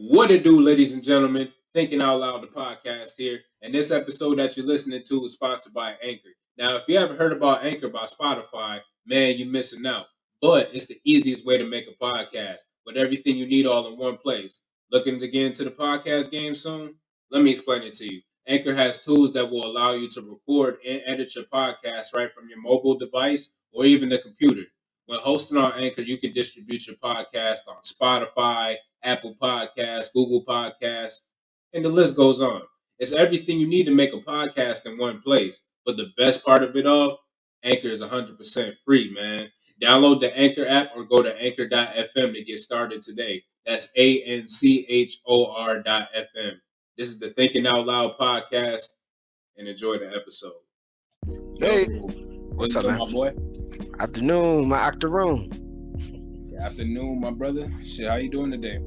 What it do, ladies and gentlemen? Thinking Out Loud, the podcast here. And this episode that you're listening to is sponsored by Anchor. Now, if you haven't heard about Anchor by Spotify, man, you're missing out. But it's the easiest way to make a podcast with everything you need all in one place. Looking to get into the podcast game soon? Let me explain it to you. Anchor has tools that will allow you to record and edit your podcast right from your mobile device or even the computer. When hosting on Anchor, you can distribute your podcast on Spotify, Apple Podcasts, Google Podcasts, and the list goes on. It's everything you need to make a podcast in one place. But the best part of it all, Anchor is 100% free, man. Download the Anchor app or go to anchor.fm to get started today. That's ANCHOR.FM. This is the Thinking Out Loud podcast, and enjoy the episode. Hey, what's up, man? My boy? Afternoon, my octoroon. Afternoon, my brother. Shit, how you doing today?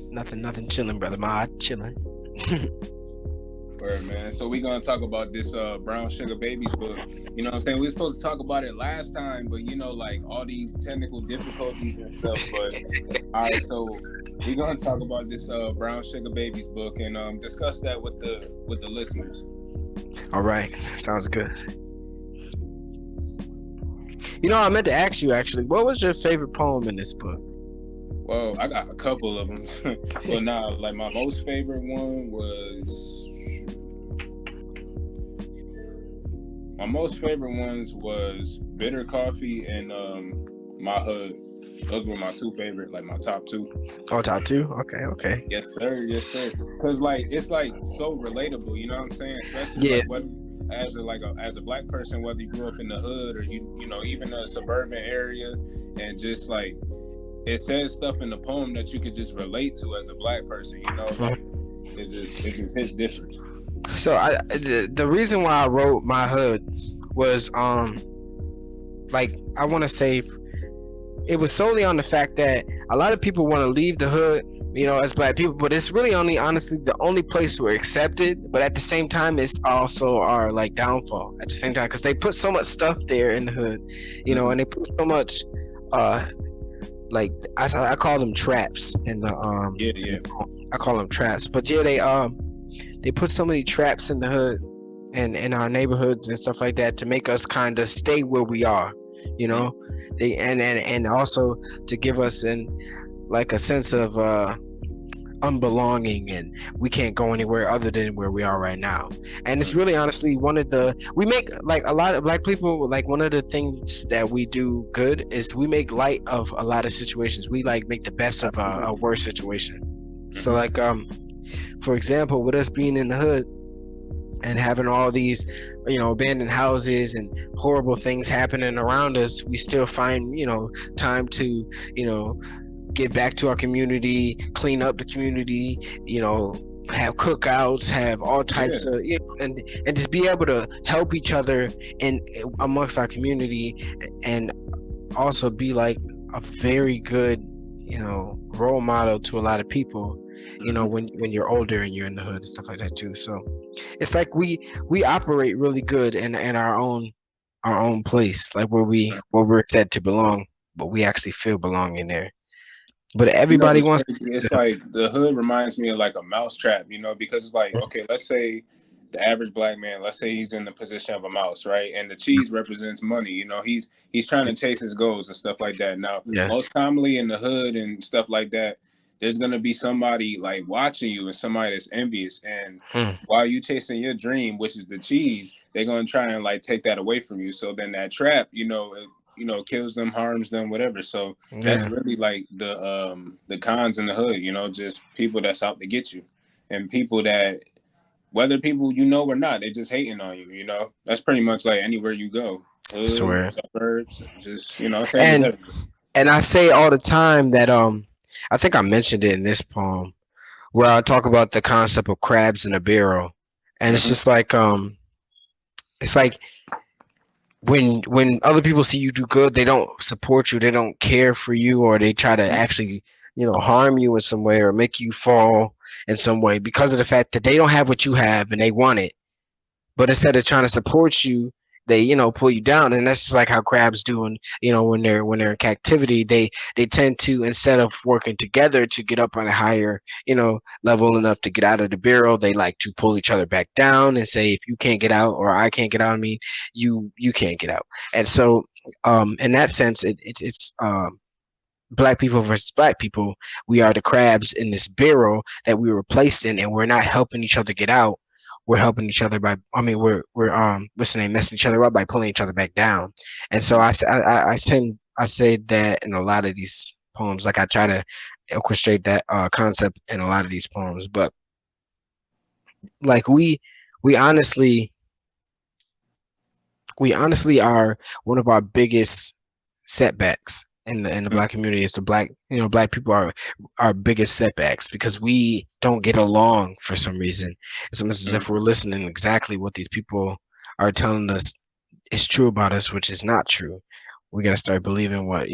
Nothing, chilling, brother. My chilling. Word, man. So we gonna talk about this Brown Shuga Babies book. You know what I'm saying? We were supposed to talk about it last time, but you know, like all these technical difficulties and stuff. But all right, so we gonna talk about this Brown Shuga Babies book and discuss that with the listeners. All right, sounds good. You know, I meant to ask you actually, what was your favorite poem in this book? Well, I got a couple of them, but nah, like my most favorite one was. My most favorite ones was Bitter Coffee and My Hood. Those were my two favorite, like my top two. Oh, top two? Okay. Yes, sir. Because like it's like so relatable, you know what I'm saying? Especially like whether, as a black person, whether you grew up in the hood or you know even a suburban area, and just like it says stuff in the poem that you could just relate to as a black person, you know? Like, it just hits different. So the reason why I wrote My Hood was like I want to say it was solely on the fact that a lot of people want to leave the hood, you know, as black people, but it's really only honestly the only place we're accepted. But at the same time, it's also our like downfall at the same time because they put so much stuff there in the hood, you know, and they put so much like I call them traps in the I call them traps, but they put so many traps in the hood and in our neighborhoods and stuff like that to make us kind of stay where we are, you know. They and also to give us like a sense of unbelonging, and we can't go anywhere other than where we are right now. And it's really honestly we make like a lot of black people, like one of the things that we do good is we make light of a lot of situations. We like make the best of a worse situation. So like for example, with us being in the hood and having all these, you know, abandoned houses and horrible things happening around us, we still find, you know, time to, you know, get back to our community, clean up the community, you know, have cookouts, have all types of, you know, and just be able to help each other in amongst our community, and also be like a very good, you know, role model to a lot of people. You know, when you're older and you're in the hood and stuff like that too. So it's like we operate really good in our own place, like where we're said to belong, but we actually feel belonging there. But everybody wants. It's like the hood reminds me of like a mousetrap, you know, because it's like, okay, let's say the average black man, let's say he's in the position of a mouse, right? And the cheese represents money, you know, he's trying to chase his goals and stuff like that. Now, most commonly in the hood and stuff like that, there's gonna be somebody like watching you and somebody that's envious, and while you chasing your dream, which is the cheese, they're gonna try and like take that away from you. So then that trap, you know, kills them, harms them, whatever. So that's really like the cons in the hood, you know, just people that's out to get you, and people that whether people you know or not, they just hating on you. You know, that's pretty much like anywhere you go, hood, suburbs, just you know. And I say all the time that I think I mentioned it in this poem where I talk about the concept of crabs in a barrel. And it's just like it's like when other people see you do good, they don't support you, they don't care for you, or they try to actually, you know, harm you in some way or make you fall in some way because of the fact that they don't have what you have and they want it. But instead of trying to support you they pull you down. And that's just like how crabs do when when they're in captivity. They tend to, instead of working together to get up on a higher level enough to get out of the barrel, they like to pull each other back down and say, if you can't get out, or I can't get out, I mean, you can't get out. And so in that sense, it's black people versus black people. We are the crabs in this barrel that we were placed in, and we're not helping each other get out. We're helping each other by, I mean, we're what's the name, messing each other up by pulling each other back down. And so I say that in a lot of these poems. Like, I try to orchestrate that concept in a lot of these poems. But like, we honestly we honestly are one of our biggest setbacks in the Mm, black community. Is the black people are our biggest setbacks, because we don't get along for some reason. It's almost as if we're mhm, listening exactly what these people are telling us is true about us, which is not true. We got to start believing what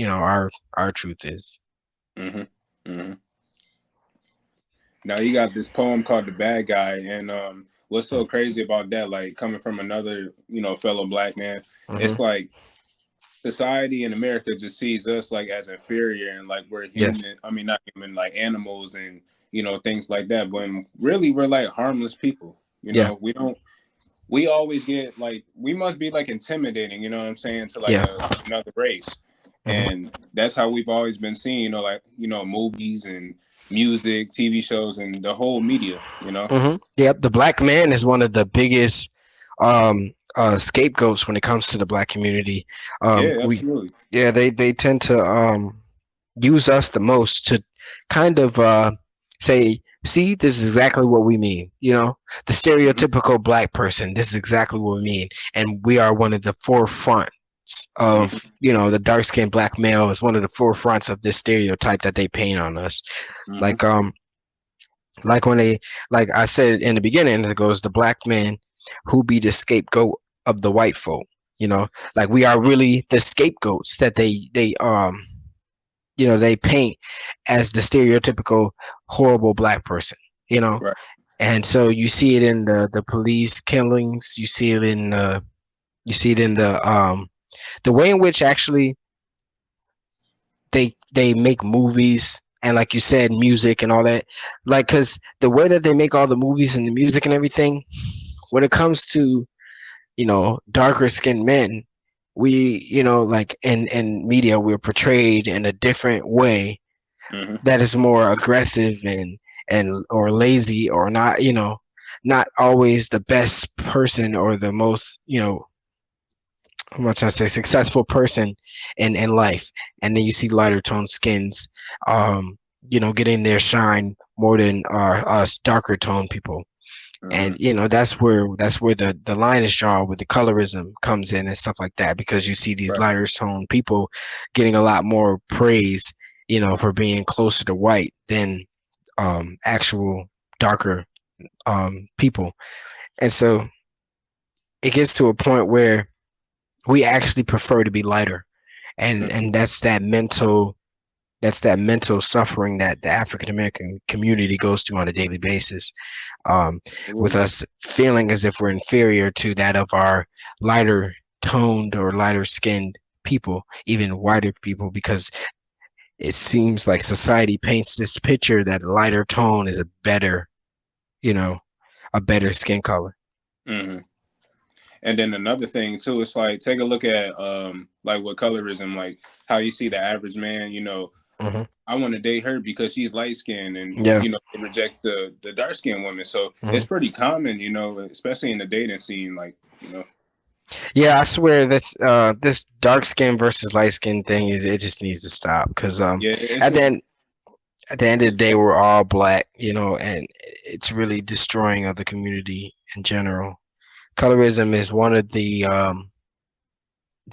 our truth is. mhm, mhm. Now you got this poem called "The Bad Guy," and what's so crazy about that? Like coming from another, fellow black man, it's Hmm. like society in America just sees us like as inferior and like we're Yes. human. I mean, not human, like animals and things like that. When really we're like harmless people. Yeah. We don't. We always get like we must be like intimidating. You know what I'm saying, to like Yeah. another race, Hmm. and that's how we've always been seen. Like movies and music, TV shows, and the whole media. Yep. The black man is one of the biggest scapegoats when it comes to the black community. Yeah, We absolutely. Yeah, they tend to use us the most to kind of say, see, this is exactly what we mean. The Hmm. stereotypical black person, this is exactly what we mean. And we are one of the forefronts of, Hmm. the dark skinned black male is one of the forefronts of this stereotype that they paint on us. Hmm. Like, like when they, like I said in the beginning, it goes, the black man who be the scapegoat of the white folk. You know, like, we are really the scapegoats that they paint as the stereotypical horrible black person. You know, Right. and so you see it in the police killings. You see it in the way in which actually they make movies, and like you said, music and all that. Like, because the way that they make all the movies and the music and everything, when it comes to darker skinned men, we like in media, we're portrayed in a different way Hmm. that is more aggressive and or lazy, or not, not always the best person, or the most, how much I say, successful person in life. And then you see lighter toned skins getting their shine more than us darker toned people. And Hmm. that's where the line is drawn, where the colorism comes in and stuff like that, because you see these Right. lighter toned people getting a lot more praise, for being closer to white than actual darker people. And so it gets to a point where we actually prefer to be lighter, and Hmm. that's that mental suffering that the African American community goes through on a daily basis, um, with Absolutely. us feeling as if we're inferior to that of our lighter toned or lighter skinned people, even whiter people, because it seems like society paints this picture that a lighter tone is you know, a better skin color. Hmm. And then another thing too, it's like take a look at like with colorism, like how you see the average man, Hmm. I want to date her because she's light skinned and Yeah. they reject the dark skinned women. So it's Hmm. pretty common, especially in the dating scene, like, Yeah, I swear this dark skin versus light skin thing, is it just needs to stop, because yeah, it's at the just end at the end of the day, we're all black, and it's really destroying of the community in general. Colorism is one of the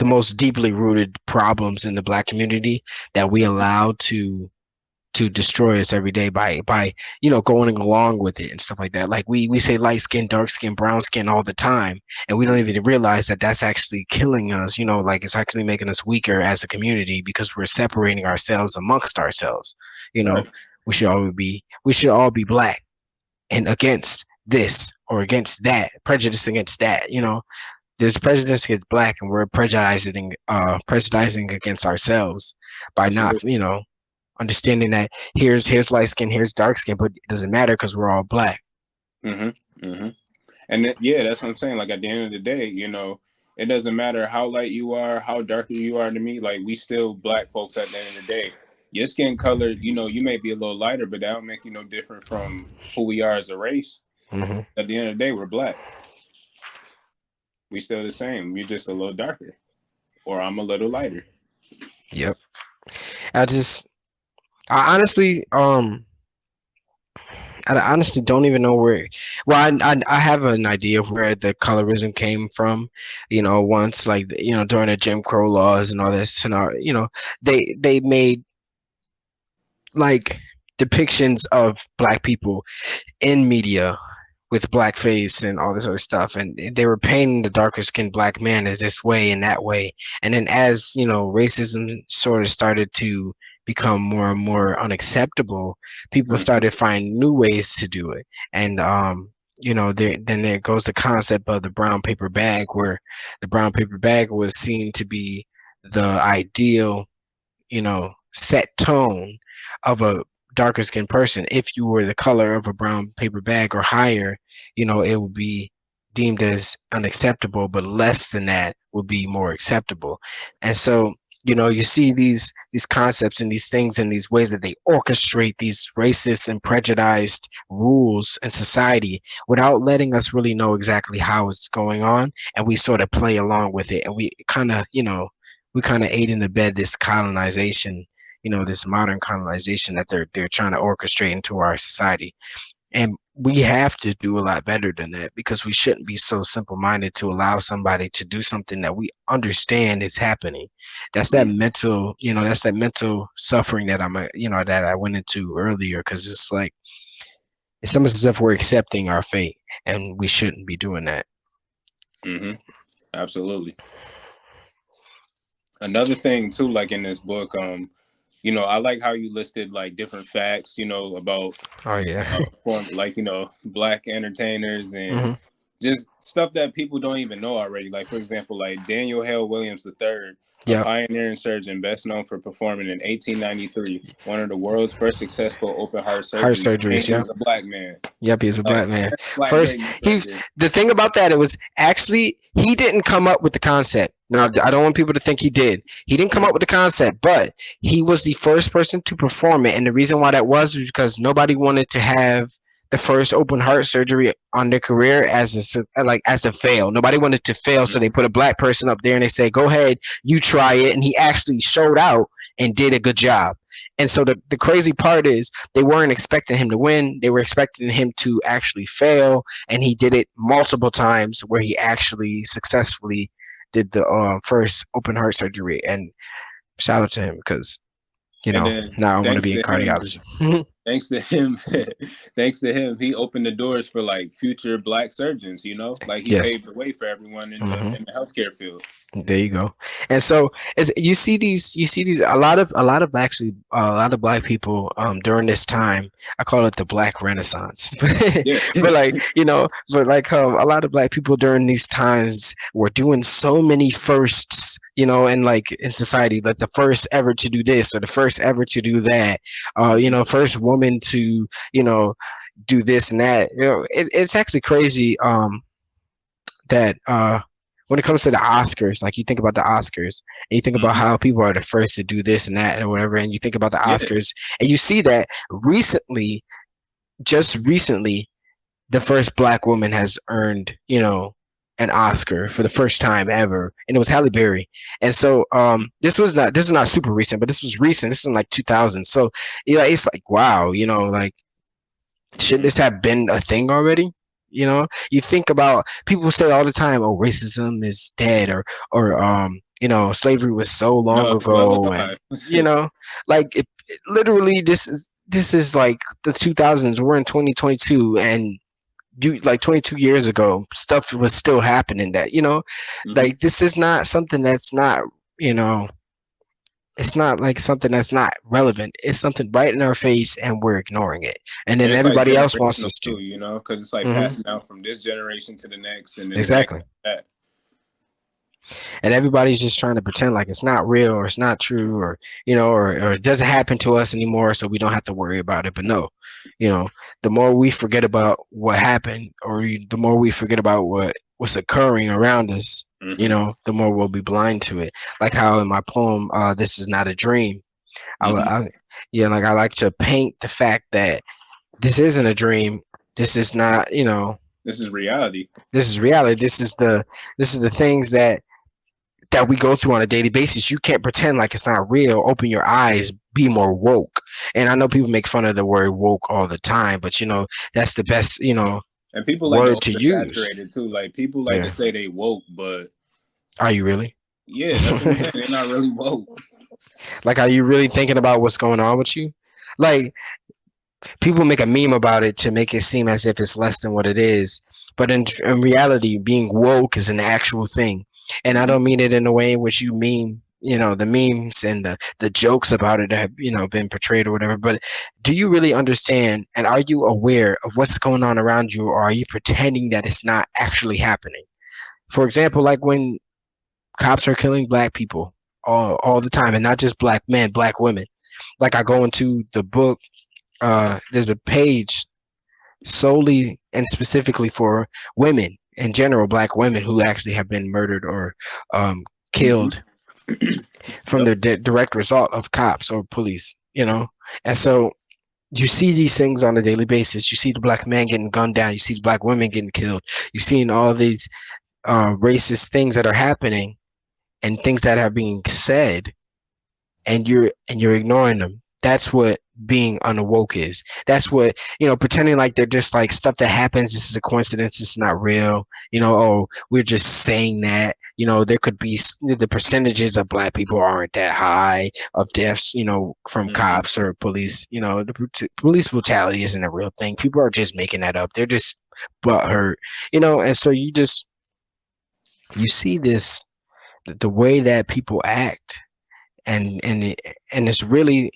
most deeply rooted problems in the black community that we allow to destroy us every day by going along with it and stuff like that. Like, we say light skin, dark skin, brown skin all the time, and we don't Mhm. even realize that that's actually killing us. Like, it's actually making us weaker as a community, because we're separating ourselves amongst ourselves. you know Right. we should all be black, and against this or against that, prejudice against that. there's prejudice against black, and we're prejudicing against ourselves by not, Absolutely. understanding that here's light skin, here's dark skin, but it doesn't matter because we're all black. Mm-hmm. And yeah, that's what I'm saying. Like at the end of the day, it doesn't matter how light you are, how darker you are to me. Like we still black folks at the end of the day. Your skin color, you may be a little lighter, but that don't make you no different from who we are as a race. Hmm. At the end of the day, we're black. We still the same. You're just a little darker, or I'm a little lighter. Yep. I just, I honestly, I honestly don't even know where. Well, I have an idea of where the colorism came from. Once, like, during the Jim Crow laws and all this, and they made like depictions of black people in media with blackface and all this other stuff, and they were painting the darker skinned black man as this way and that way. And then as racism sort of started to become more and more unacceptable, people Mm-hmm. started finding new ways to do it. And then there goes the concept of the brown paper bag, where the brown paper bag was seen to be the ideal set tone of a darker skinned person. If you were the color of a brown paper bag or higher, it would be deemed as unacceptable, but less than that would be more acceptable. And so, you see these concepts and these things and these ways that they orchestrate these racist and prejudiced rules in society without letting us really know exactly how it's going on, and we sort of play along with it, and we kind of aid and abet this colonization, this modern colonization that they're trying to orchestrate into our society. And we have to do a lot better than that, because we shouldn't be so simple-minded to allow somebody to do something that we understand is happening. That's that mental suffering that that I went into earlier, because it's like it's almost as if we're accepting our fate, and we shouldn't be doing that. Mm-hmm. Absolutely. Another thing too, like in this book, I like how you listed like different facts, about Oh yeah. form, like black entertainers and Hmm. just stuff that people don't even know already. Like for example, like Daniel Hale Williams III, a Yep. pioneering surgeon best known for performing in 1893 one of the world's first successful open heart Heart surgeries, and surgeries. he Yep. was a black man. Yep, he's a Like black man. black First, greatness right he there. the thing about that, it was actually he didn't come up with the concept. Now, I don't want people to think he did. He didn't come up with the concept, but he was the first person to perform it. And the reason why that was because nobody wanted to have the first open heart surgery on their career as a fail. Nobody wanted to fail, so they put a black person up there and they say, "Go ahead, you try it." And he actually showed out and did a good job. And so the crazy part is they weren't expecting him to win. They were expecting him to actually fail, and he did it multiple times where he actually successfully did the first open heart surgery. And shout out to him, because And then now I want to thanks be in to him, cardiology. thanks to him, thanks to him, he opened the doors for like future black surgeons. Like he Yes. paved the way for everyone in the Hmm. in the healthcare field. There you go. And so you see these a lot of black people during this time. I call it the Black Renaissance. Yeah. But like, a lot of black people during these times were doing so many firsts, and like in society, like the first ever to do this or the first ever to do that. Hmm. First woman to, do this and that. It's actually crazy that when it comes to the Oscars, like you think about the Oscars and you think about Hmm. how people are the first to do this and that or whatever, and you think about the Yeah. Oscars and you see that just recently, the first black woman has earned, an Oscar for the first time ever, and it was Halle Berry. And so this was not super recent, but this was recent. This was in like 2000. So it's like wow, like shouldn't Hmm. this have been a thing already? You think about people say all the time, "Oh, racism is dead," or slavery was so long No, it's well ago, and alive. you know, like literally, this is like the 2000s. We're in 2022, and like 22 years ago, stuff was still happening. Hmm. Like this is not something that's not, you know, it's not like something that's not relevant. It's something right in our face, and we're ignoring it. And And then it's like everybody else wants generational us to. too, because it's like Hmm. passing down from this generation to the next, and then the next Exactly. after that. and everybody's just trying to pretend like it's not real or it's not true, or or it doesn't happen to us anymore, so we don't have to worry about it. But no, you know, the more we forget about what happened, or the more we forget about what's occurring around us, Mm-hmm. the more we'll be blind to it. Like how in my poem, "This Is Not a Dream," Mm-hmm. I yeah, like I like to paint the fact that this isn't a dream. This is not, This is reality. this is reality. This is the things that we go through on a daily basis. You can't pretend like it's not real. Open your eyes, be more woke. And I know people make fun of the word woke all the time, but that's the best, And people like to word to use. oversaturate it too. Like people like to Yeah. say they woke, but Are you really? yeah, that's what I'm saying. They're not really woke. Like, are you really thinking about what's going on with you? Like, people make a meme about it to make it seem as if it's less than what it is. But in reality, being woke is an actual thing. And I Mm-hmm. don't mean it in a way in which you mean, the memes and the jokes about it have, been portrayed or whatever. But do you really understand, and are you aware of what's going on around you, or are you pretending that it's not actually happening? For example, like when cops are killing black people all the time, and not just black men, black women. Like I go into the book, there's a page solely and specifically for women in general, black women who actually have been murdered or Mm-hmm. killed from Yep. the direct result of cops or police. And so you see these things on a daily basis. You see the black man getting gunned down. You see the black women getting killed. You're seeing all these racist things that are happening and things that are being said, and you're ignoring them. That's what being unawoke is. That's what, pretending like they're just like stuff that happens. This is a coincidence. It's not real. Oh, we're just saying that. There could be the percentages of black people aren't that high of deaths, from Mm-hmm. cops or police. Police brutality isn't a real thing. People are just making that up. They're just butthurt, and so you see this, the way that people act, and it's really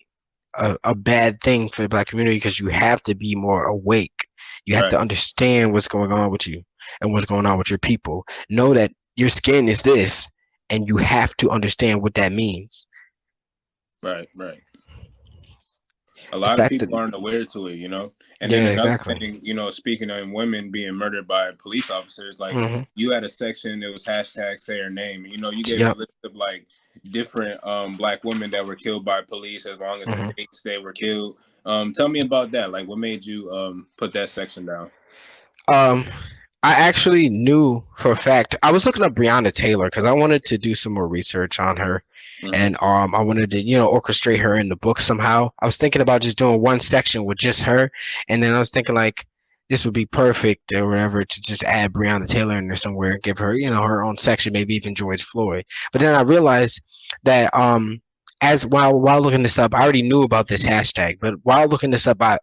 a bad thing for the black community, because you have to be more awake. You have to Right. understand what's going on with you and what's going on with your people. Know that your skin is this, and you have to understand what that means. Right. Right. A The lot of fact that, people aren't aware to it, you know. And then yeah, another exactly. thing, speaking of women being murdered by police officers, like Hmm. you had a section that was hashtag say her name. You gave a Yep. list of like different black women that were killed by police as long as the Hmm. dates they were killed. Tell me about that. Like what made you put that section down? Um, I actually knew for a fact. I was looking up Breonna Taylor because I wanted to do some more research on her, Mm-hmm. and I wanted to orchestrate her in the book somehow. I was thinking about just doing one section with just her, and then I was thinking like this would be perfect or whatever to just add Breonna Taylor in there somewhere, give her her own section, maybe even George Floyd. But then I realized that as while looking this up, I already knew about this hashtag, but while looking this up, I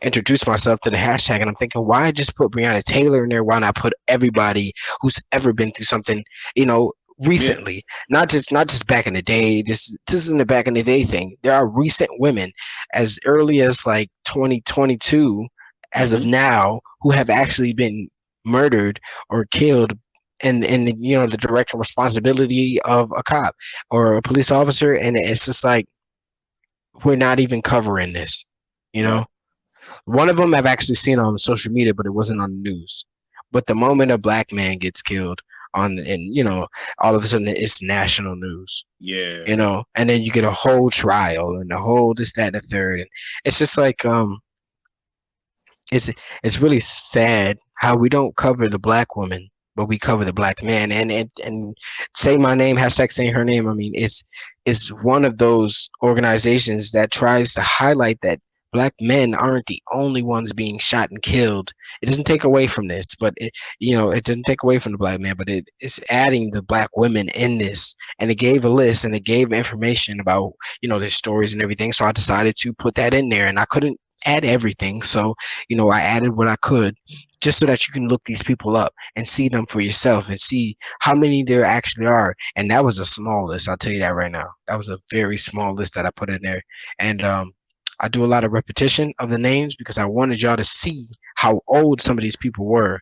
introduced myself to the hashtag, and I'm thinking, why just put Breonna Taylor in there? Why not put everybody who's ever been through something, you know, Yeah. recently? Not just back in the day. This isn't a back in the day thing. There are recent women as early as like 2022, as of Mm-hmm. now, who have actually been murdered or killed. And the direct responsibility of a cop or a police officer, and it's just like we're not even covering this. You Right. know, one of them I've actually seen on social media, but it wasn't on the news. But the moment a black man gets killed and all of a sudden it's national news. Yeah. And then you get a whole trial and the whole this, that, and the third, and it's just like it's it's really sad how we don't cover the black woman, but we cover the black man. And say my name, hashtag saying her name. I mean, it's one of those organizations that tries to highlight that black men aren't the only ones being shot and killed. It doesn't take away from this, but it doesn't take away from the black man, but it's adding the black women in this. And it gave a list and it gave information about their stories and everything. So I decided to put that in there, and I couldn't add everything. So I added what I could, just so that you can look these people up and see them for yourself and see how many there actually are. And that was a small list. I'll tell you that right now. That was a very small list that I put in there. And I do a lot of repetition of the names because I wanted y'all to see how old some of these people were.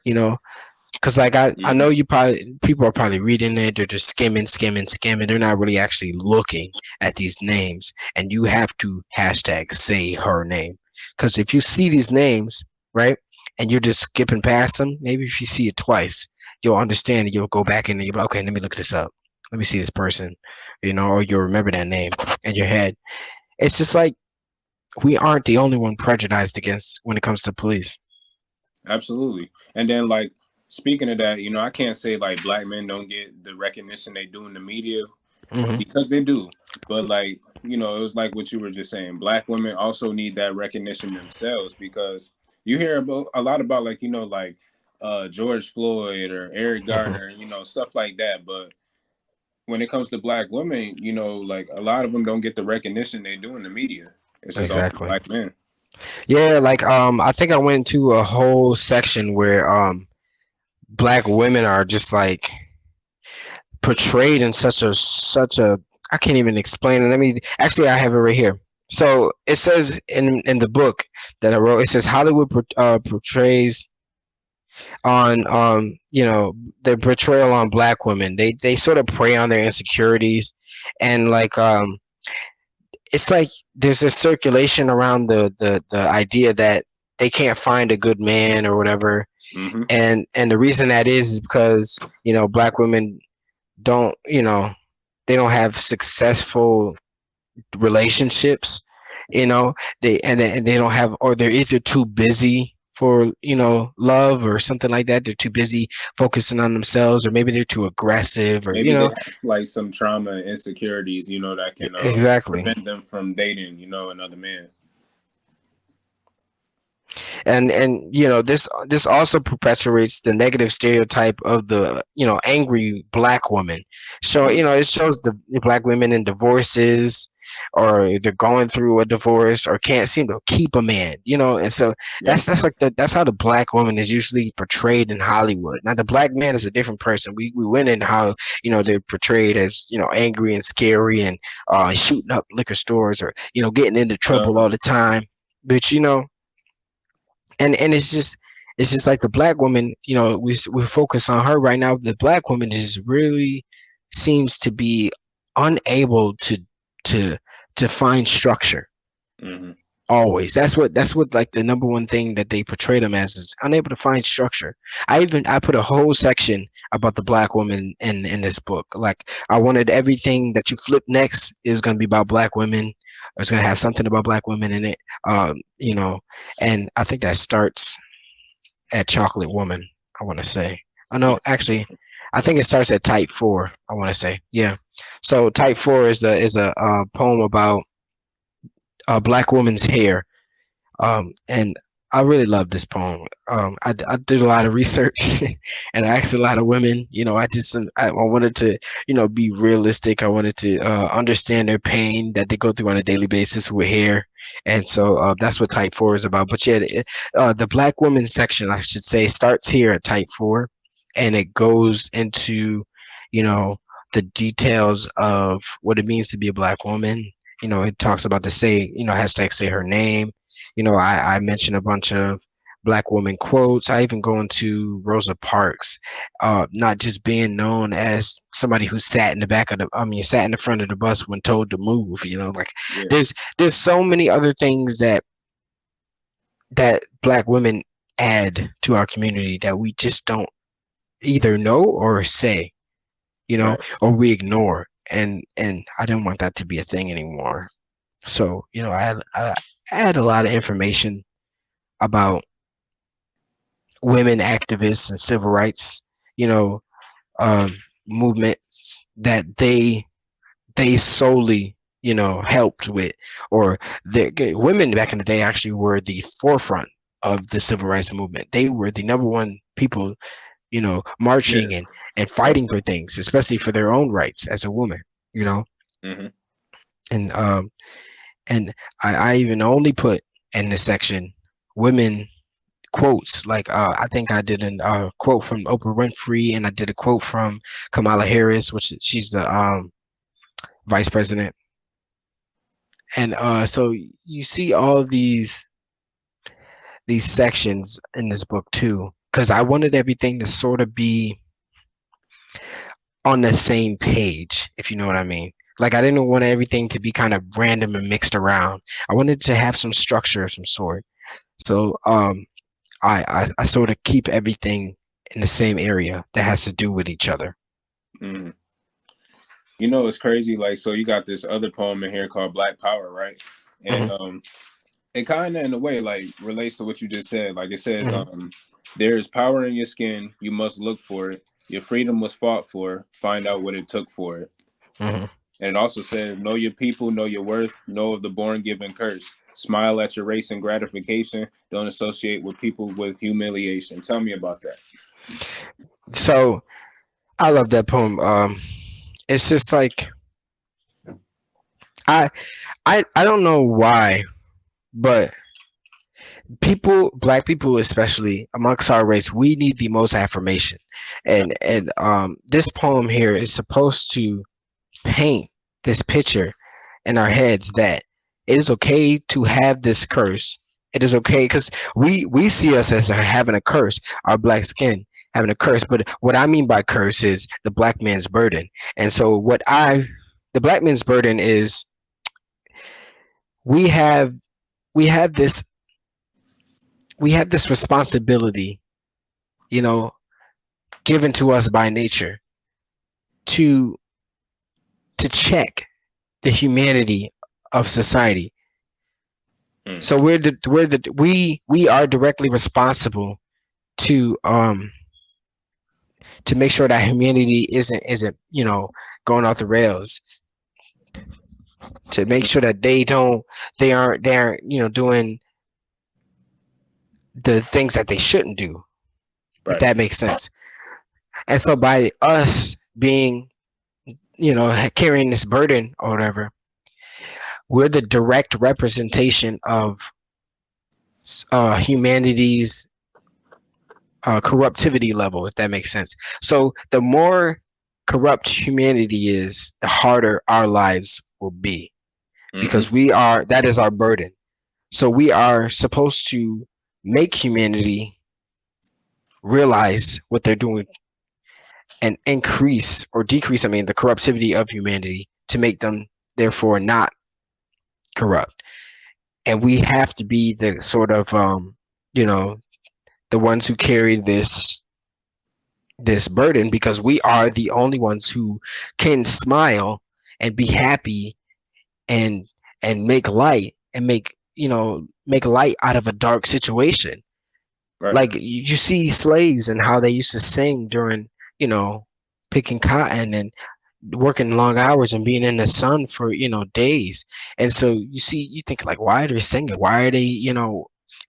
You know, Because like I know Hmm. you probably people are probably reading it, they're just skimming. They're not really actually looking at these names, and you have to hashtag say her name. Because if you see these names, right, and you're just skipping past them, maybe if you see it twice, you'll understand and you'll go back in and you'll be like, okay, let me look this up. Let me see this person, or you'll remember that name in your head. It's just like we aren't the only one prejudiced against when it comes to police. Absolutely. And then like speaking of that, I can't say like black men don't get the recognition they do in the media, but Hmm. because they do. But like, it was like what you were just saying. Black women also need that recognition themselves because you hear about a lot about like, like George Floyd or Eric Hmm. Garner, stuff like that. But when it comes to black women, like a lot of them don't get the recognition they do in the media. It's just all Exactly. black men. Yeah, like I think I went into a whole section where black women are just like portrayed in such a I can't even explain it. Let me actually I have it right here. So it says in the book that I wrote, it says Hollywood portrays on their portrayal on black women. They sort of prey on their insecurities, and like it's like there's a circulation around the idea that they can't find a good man or whatever, Hmm. and the reason that is because black women don't they don't have successful relationships, they don't have, or they're either too busy for love or something like that. They're too busy focusing on themselves, or maybe they're too aggressive, or Maybe they have like some trauma and insecurities, that can exactly. prevent them from dating, another man. And this also perpetuates the negative stereotype of the angry black woman. So Hmm. it shows the black women in divorces, or they're going through a divorce, or can't seem to keep a man, and so Yep. that's how the black woman is usually portrayed in Hollywood. Now the black man is a different person. We went into how they're portrayed as angry and scary, and shooting up liquor stores, or getting into trouble all the time, but and it's just like the black woman, we focus on her right now. The black woman just really seems to be unable to to find structure. Hmm. Always, that's what like the number one thing that they portray them as, is unable to find structure. I put a whole section about the black woman in this book. Like, I wanted everything that you flip next is going to be about black women, or it's going to have something about black women in it. And I think that starts at Chocolate Woman, I want to say. Oh Yeah. no, actually, I think it starts at Type 4, I want to say. Yeah. So Type 4 is a poem about a black woman's hair. And I really love this poem. I did a lot of research and I asked a lot of women. I wanted to, be realistic. I wanted to understand their pain that they go through on a daily basis with hair. And so that's what Type 4 is about. But yeah, the black woman section, I should say, starts here at Type 4, and it goes into, you know, the details of what it means to be a black woman. It talks about the hashtag say her name. I mentioned a bunch of black woman quotes. I even go into Rosa Parks, not just being known as somebody who sat in the sat in the front of the bus when told to move. Like, Yeah. there's so many other things that black women add to our community that we just don't either know or say, Right. or we ignore. And I didn't want that to be a thing anymore. So, I had a lot of information about women activists and civil rights, you know, um, movements that they solely, helped with, or the women back in the day actually were the forefront of the civil rights movement. They were the number one people, Yeah. marching and Yep. fighting for things, especially for their own rights as a woman, you know, Hmm. and and I even only put in this section women quotes. Like, I think I did a quote from Oprah Winfrey, and I did a quote from Kamala Harris, which she's the vice president. And so you see all these sections in this book too. because I wanted everything to sort of be on the same page, if you know what I mean. Like I didn't want everything to be kind of random and mixed around. I wanted to have some structure of some sort. So I sort of keep everything in the same area that has to do with each other. Mm. You know, it's crazy. Like, so you got this other poem in here called Black Power, right? And Hmm. it kind of in a way like relates to what you just said. Like it says, Hmm. there is power in your skin. You must look for it. Your freedom was fought for. Find out what it took for it. Hmm. And it also says, know your people, know your worth, know of the born given curse. Smile at your race and gratification. Don't associate with people with humiliation. Tell me about that. So I love that poem. It's just like I I don't know why, but black people especially amongst our race, we need the most affirmation, and this poem here is supposed to paint this picture in our heads that it is okay to have this curse. It is okay because we see us as having a curse, our black skin having a curse. But what I mean by curse is the black man's burden. And so the black man's burden is we have we have this we have this responsibility, you know, given to us by nature to check the humanity of society. Mm. So we are directly responsible to make sure that humanity isn't going off the rails, to make sure that they aren't doing the things that they shouldn't do, if Right. that makes sense. And so by us being carrying this burden or whatever, we're the direct representation of humanity's corruptivity level, if that makes sense. So the more corrupt humanity is, the harder our lives will be, Mm-hmm. because that is our burden. So we are supposed to make humanity realize what they're doing and increase or decrease, I mean, the corruptivity of humanity to make them therefore not corrupt. And we have to be the sort of you know the ones who carry this burden, because we are the only ones who can smile and be happy and make light and make light out of a dark situation. Right. Like you see slaves and how they used to sing during you know picking cotton and working long hours and being in the sun for days. And so you think like, why are they singing? Why are they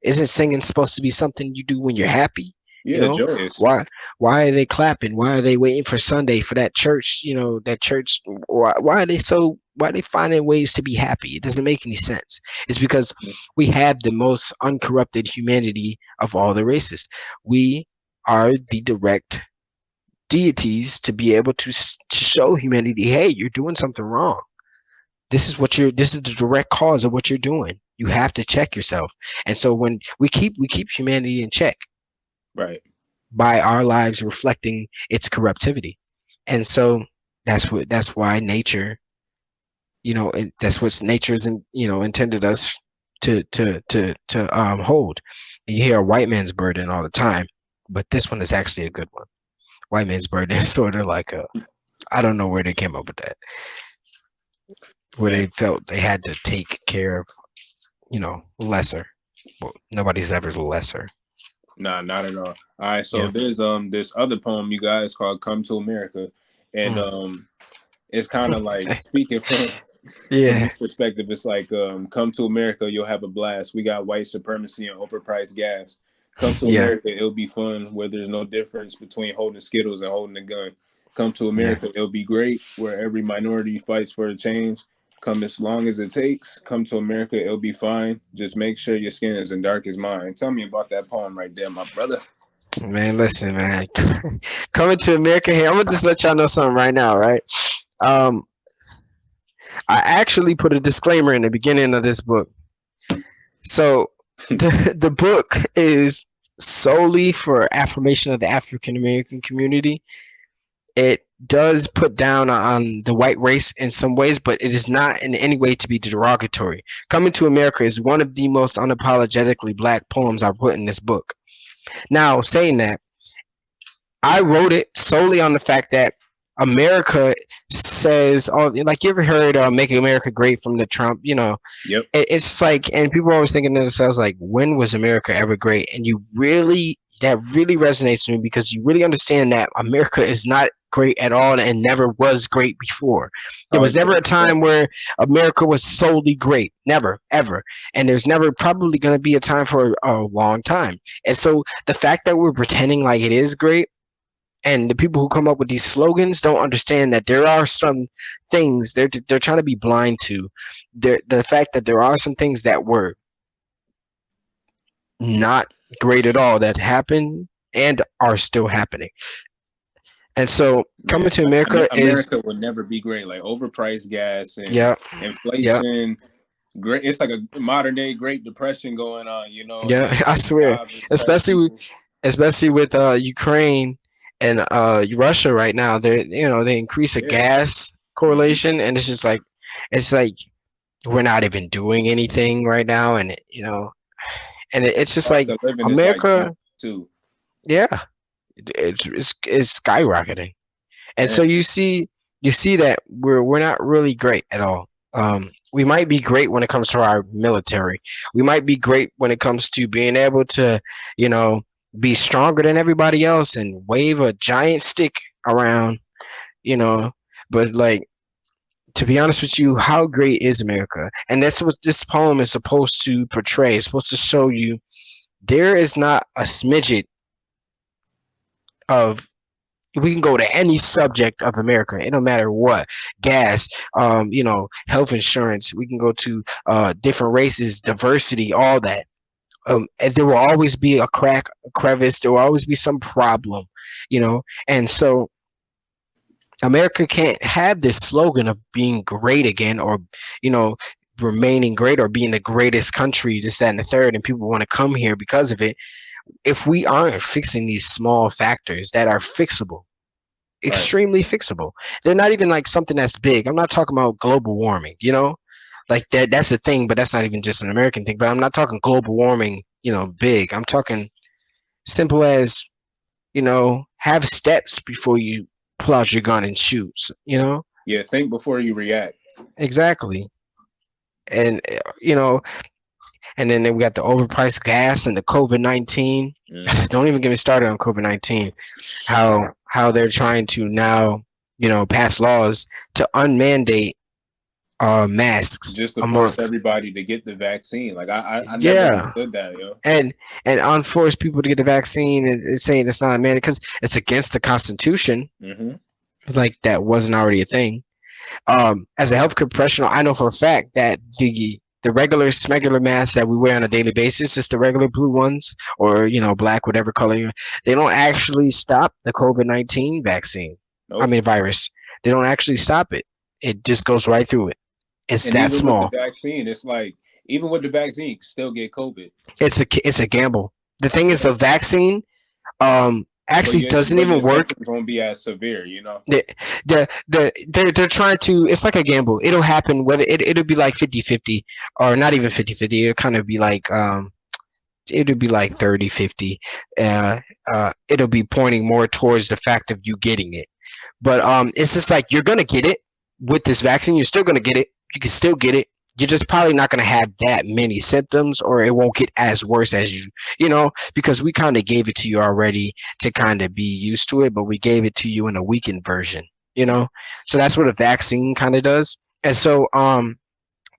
isn't singing supposed to be something you do when you're happy? you Yeah, know joyous. why why are they clapping? Why are they waiting for Sunday for that church? That church. Why are they finding ways to be happy? It doesn't make any sense. It's because we have the most uncorrupted humanity of all the races. We are the direct deities to be able to show humanity, hey, you're doing something wrong. This is the direct cause of what you're doing. You have to check yourself. And so when we keep humanity in check Right. by our lives reflecting its corruptivity. And so that's why nature, that's what nature's intended us to hold. And you hear a white man's burden all the time, but this one is actually a good one. White man's burden is sort of like I don't know where they came up with that, where Man. they felt they had to take care of, lesser. Well, nobody's ever lesser. Nah, not at all. All right, so Yeah. there's this other poem you guys called "Come to America," and Mm. it's kind of like speaking from Yeah. this perspective. It's like come to America, you'll have a blast. We got white supremacy and overpriced gas. Come to Yeah. America, it'll be fun where there's no difference between holding Skittles and holding a gun. Come to Yeah. America, it'll be great where every minority fights for a change. Come as long as it takes. Come to America, it'll be fine. Just make sure your skin isn't dark as mine. Tell me about that poem right there, my brother. Man, listen, man. Coming to America here, I'm gonna just let y'all know something right now, right? Um, I actually put a disclaimer in the beginning of this book. So the book is solely for affirmation of the African American community. It does put down on the white race in some ways, but it is not in any way to be derogatory. Coming to America is one of the most unapologetically black poems I've put in this book. Now, saying that, I wrote it solely on the fact that America says, oh, like you ever heard "Making America Great" from the Trump, Yep. it's like, and people are always thinking to themselves, like, when was America ever great? And that really resonates with me, because you really understand that America is not great at all and never was great before. There Oh was never yeah, a time definitely. where America was solely great. Never, ever. And there's never probably going to be a time for a long time. And so the fact that we're pretending like it is great, and the people who come up with these slogans don't understand that there are some things they're trying to be blind to. The fact that there are some things that were not great at all that happened and are still happening. And so coming Man, to America is, America would never be great. Like overpriced gas and yeah, yeah, inflation. Great, it's like a modern day Great Depression going on, and yeah. then I like swear, jobs is spread especially people. especially with Ukraine and Russia right now. They increase a Yeah. gas Hmm. correlation, and it's like we're not even doing anything right now, and it's just Cost like of living is like going America, up too. yeah, it's skyrocketing. And so Man, you see that we're not really great at all. We might be great when it comes to our military. We might be great when it comes to being able to, you know, be stronger than everybody else and wave a giant stick around, you know. But like, to be honest with you, how great is America? And that's what this poem is supposed to portray. It's supposed to show you there is not a smidget of, we can go to any subject of America. It don't matter what, gas, health insurance. We can go to different races, diversity, all that. And there will always be a crack, a crevice. There will always be some problem, And so America can't have this slogan of being great again, or you know, remaining great, or being the greatest country, this, that, and the third, and people want to come here because of it. If we aren't fixing these small factors that are fixable, right. extremely fixable. They're not even like something that's big. I'm not talking about global warming, like that's a thing, but that's not even just an American thing. But I'm not talking global warming, big. I'm talking simple as, have steps before you pull out your gun and shoot. Yeah, think before you react. Exactly. And and then we got the overpriced gas and the COVID-19. Hmm. Don't even get me started on COVID-19. How they're trying to now, pass laws to unmandate masks Just to among, force everybody to get the vaccine. Like I never yeah, understood that, yo. and unforce people to get the vaccine, and it's saying it's not a mandate because it's against the Constitution. Hmm. Like that wasn't already a thing. As a healthcare professional, I know for a fact that the regular smegular masks that we wear on a daily basis, just the regular blue ones, or black, whatever color, they don't actually stop the COVID-19 vaccine. I Nope. mean virus. They don't actually stop it. It just goes right through it. It's And that even with the small. vaccine, it's like even with the vaccine, you can still get COVID. It's a gamble. The thing is, the Yeah. vaccine But actually doesn't your even work. symptoms won't be as severe. They're trying to, it's like a gamble. It'll happen whether it'll be like 50-50, or not even 50-50. It'll kind of be like it'll be like 30-50. It'll be pointing more towards the fact of you getting it. But it's just like, you're gonna get it with this vaccine. You're still gonna get it. You can still get it. You're just probably not gonna have that many symptoms, or it won't get as worse as because we kind of gave it to you already to kind of be used to it, but we gave it to you in a weakened version. You know, so that's what a vaccine kind of does. And so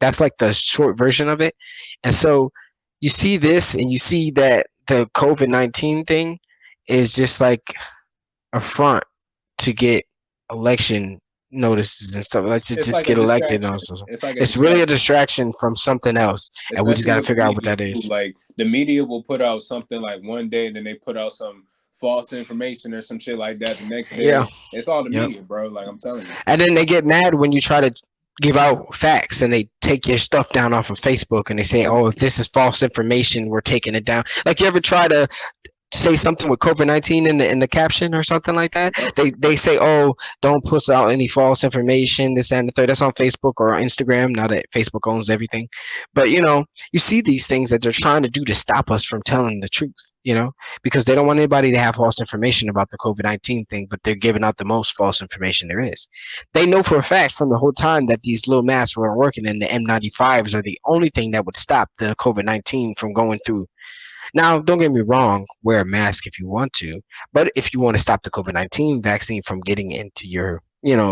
that's like the short version of it. And so you see this, and you see that the COVID-19 thing is just like a front to get election notices and stuff. Let's It's just like a get elected. distraction. Also, It's like a it's really a distraction. distraction from something else, and we just Especially got to with the figure out what media that too. is. Like the media will put out something like one day, and then they put out some false information or some shit like that the next Yeah, day. It's all the yep. media, bro. Like I'm telling you. And then they get mad when you try to. give out facts and they take your stuff down off of Facebook and they say, oh, if this is false information, we're taking it down. Like, you ever try to say something with COVID-19 in the caption or something like that? Yep. They say, oh, don't put out any false information, this, that, and the third. That's on Facebook or Instagram, now that Facebook owns everything. But you see these things that they're trying to do to stop us from telling the truth, because they don't want anybody to have false information about the COVID-19 thing, but they're giving out the most false information there is. They know for a fact from the whole time that these little masks were working and the N95s are the only thing that would stop the COVID-19 from going through. Now, don't get me wrong, wear a mask if you want to, but if you want to stop the COVID-19 vaccine from getting into your,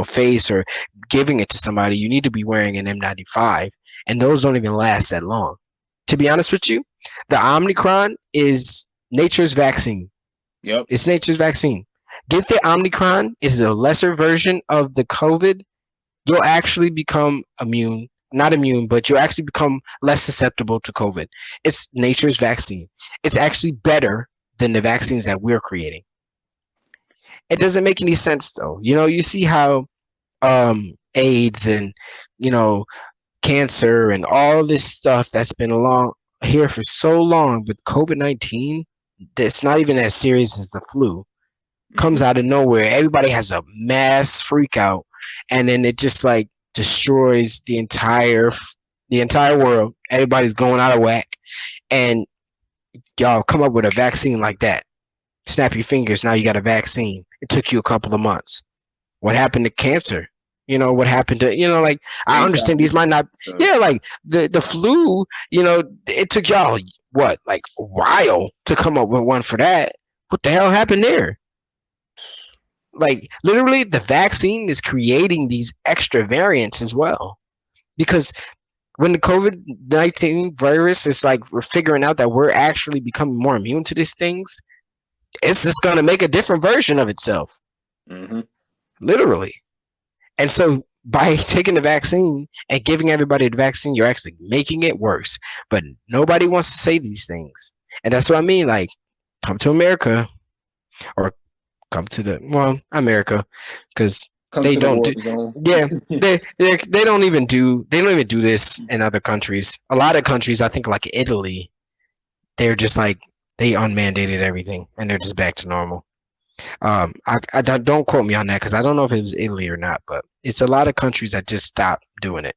face or giving it to somebody, you need to be wearing an N95, and those don't even last that long. To be honest with you, the Omicron is nature's vaccine. Yep. It's nature's vaccine. Get the Omicron is a lesser version of the COVID. You'll actually become immune. Not immune, but you'll actually become less susceptible to COVID. It's nature's vaccine. It's actually better than the vaccines that we're creating. It doesn't make any sense though. You see how AIDS and cancer and all this stuff that's been along here for so long, but COVID-19, that's not even as serious as the flu, comes out of nowhere. Everybody has a mass freak out, and then it just like destroys the entire world. Everybody's going out of whack, and y'all come up with a vaccine like that. Snap your fingers, now you got a vaccine. It took you a couple of months. What happened to cancer? What happened to like, I understand these might not, like the flu, it took y'all what, like a while to come up with one for that. What the hell happened there? Like, literally, the vaccine is creating these extra variants as well. Because when the COVID-19 virus is like, we're figuring out that we're actually becoming more immune to these things, it's just going to make a different version of itself. Literally. And so by taking the vaccine and giving everybody the vaccine, you're actually making it worse. But nobody wants to say these things. And that's what I mean. Like, come to America, or come to America, because they don't do, they don't even do this in other countries. A lot of countries, I think, like Italy, they're just like, they unmandated everything and they're just back to normal. I don't quote me on that, because I don't know if it was Italy or not, but it's a lot of countries that just stopped doing it.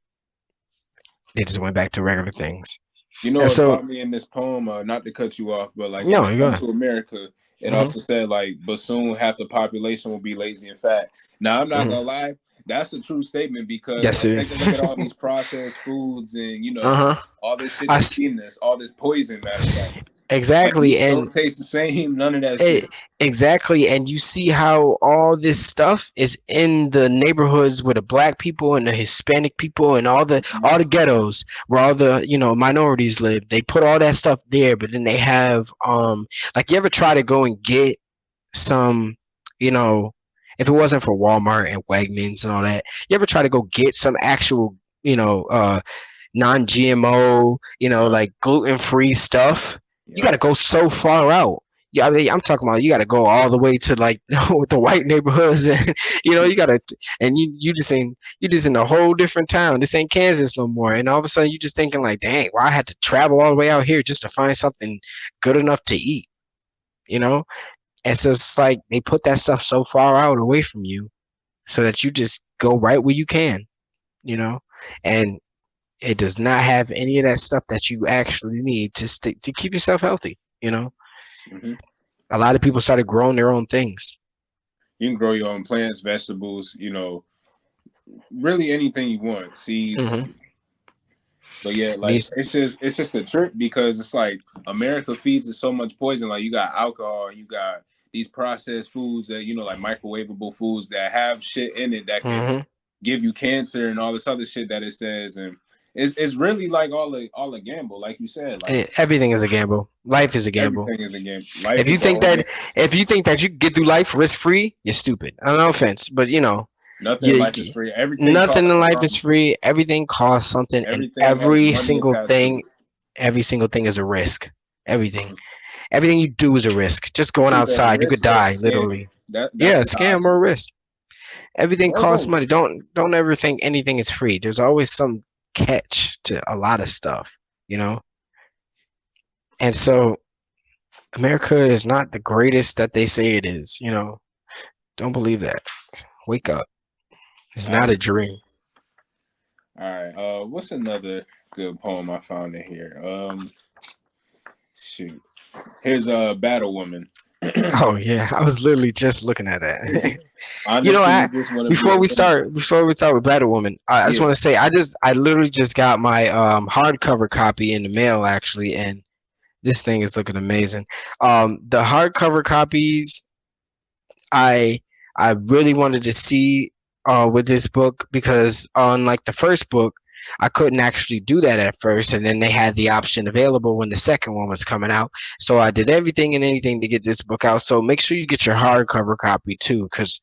They just went back to regular things. What taught me in this poem, not to cut you off, but like, when it comes to America, it also said, like, but soon half the population will be lazy and fat. Now, I'm not gonna lie, that's a true statement, because take a look at all these processed foods and all this shit that's eating us, all this poison, matter of fact. Exactly, like, and don't taste the same, none of that shit. Exactly, and you see how all this stuff is in the neighborhoods where the black people and the Hispanic people and all the ghettos where all the minorities live. They put all that stuff there, but then they have like, you ever try to go and get some, if it wasn't for Walmart and Wegmans and all that, you ever try to go get some actual non-GMO, like gluten-free stuff? You got to go so far out. Yeah, I mean, I'm talking about, you got to go all the way to like the white neighborhoods, and you got to, and you just in a whole different town. This ain't Kansas no more, and all of a sudden you just thinking like, dang, well, I had to travel all the way out here just to find something good enough to eat, And so it's like they put that stuff so far out away from you, so that you just go right where you can, and it does not have any of that stuff that you actually need to keep yourself healthy. A lot of people started growing their own things. You can grow your own plants, vegetables, really anything you want, seeds. But yeah, like, it's just a trick, because it's like America feeds us so much poison. Like, you got alcohol, you got these processed foods that like microwavable foods that have shit in it that can give you cancer and all this other shit that it says. And it's really like all a gamble, like you said. Like, everything is a gamble. Life is a gamble. Everything is a gamble. If you think that you can get through life risk free, you're stupid. No offense, but nothing in life is free. Nothing in life is free. Everything costs something, and every single thing is a risk. Everything you do is a risk. Just going outside, you could die, literally. A scam or a risk. Everything costs Almost. money. Don't ever think anything is free. There's always some catch to a lot of stuff, you know? And so America is not the greatest that they say it is, you know? Don't believe that. Wake up. It's I not a agree. dream. All right. What's another good poem I found in here? Shoot. Here's a Battle Woman. Oh yeah, I was literally just looking at that. You know, Honestly, you I just want to be a woman. before we start with Battle Woman, I just Yeah. want to say I literally just got my hardcover copy in the mail actually, and this thing is looking amazing. The hardcover copies I I really wanted to see with this book because on like the first book I couldn't actually do that at first, and then they had the option available when the second one was coming out. So I did everything and anything to get this book out. So make sure you get your hardcover copy too, because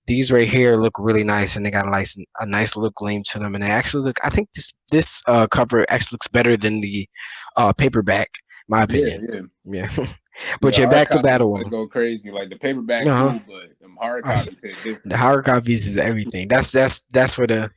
these right here look really nice, and they got a nice little gleam to them, and they actually look. I think this cover actually looks better than the paperback, my Yeah. opinion. Yeah. Yeah, but Yeah. yeah, Hard back to copies Battle always Woman. go crazy. Like the paperback, Uh-huh. cool, but them hard I s- copies hit The different. hard copies is everything. That's where the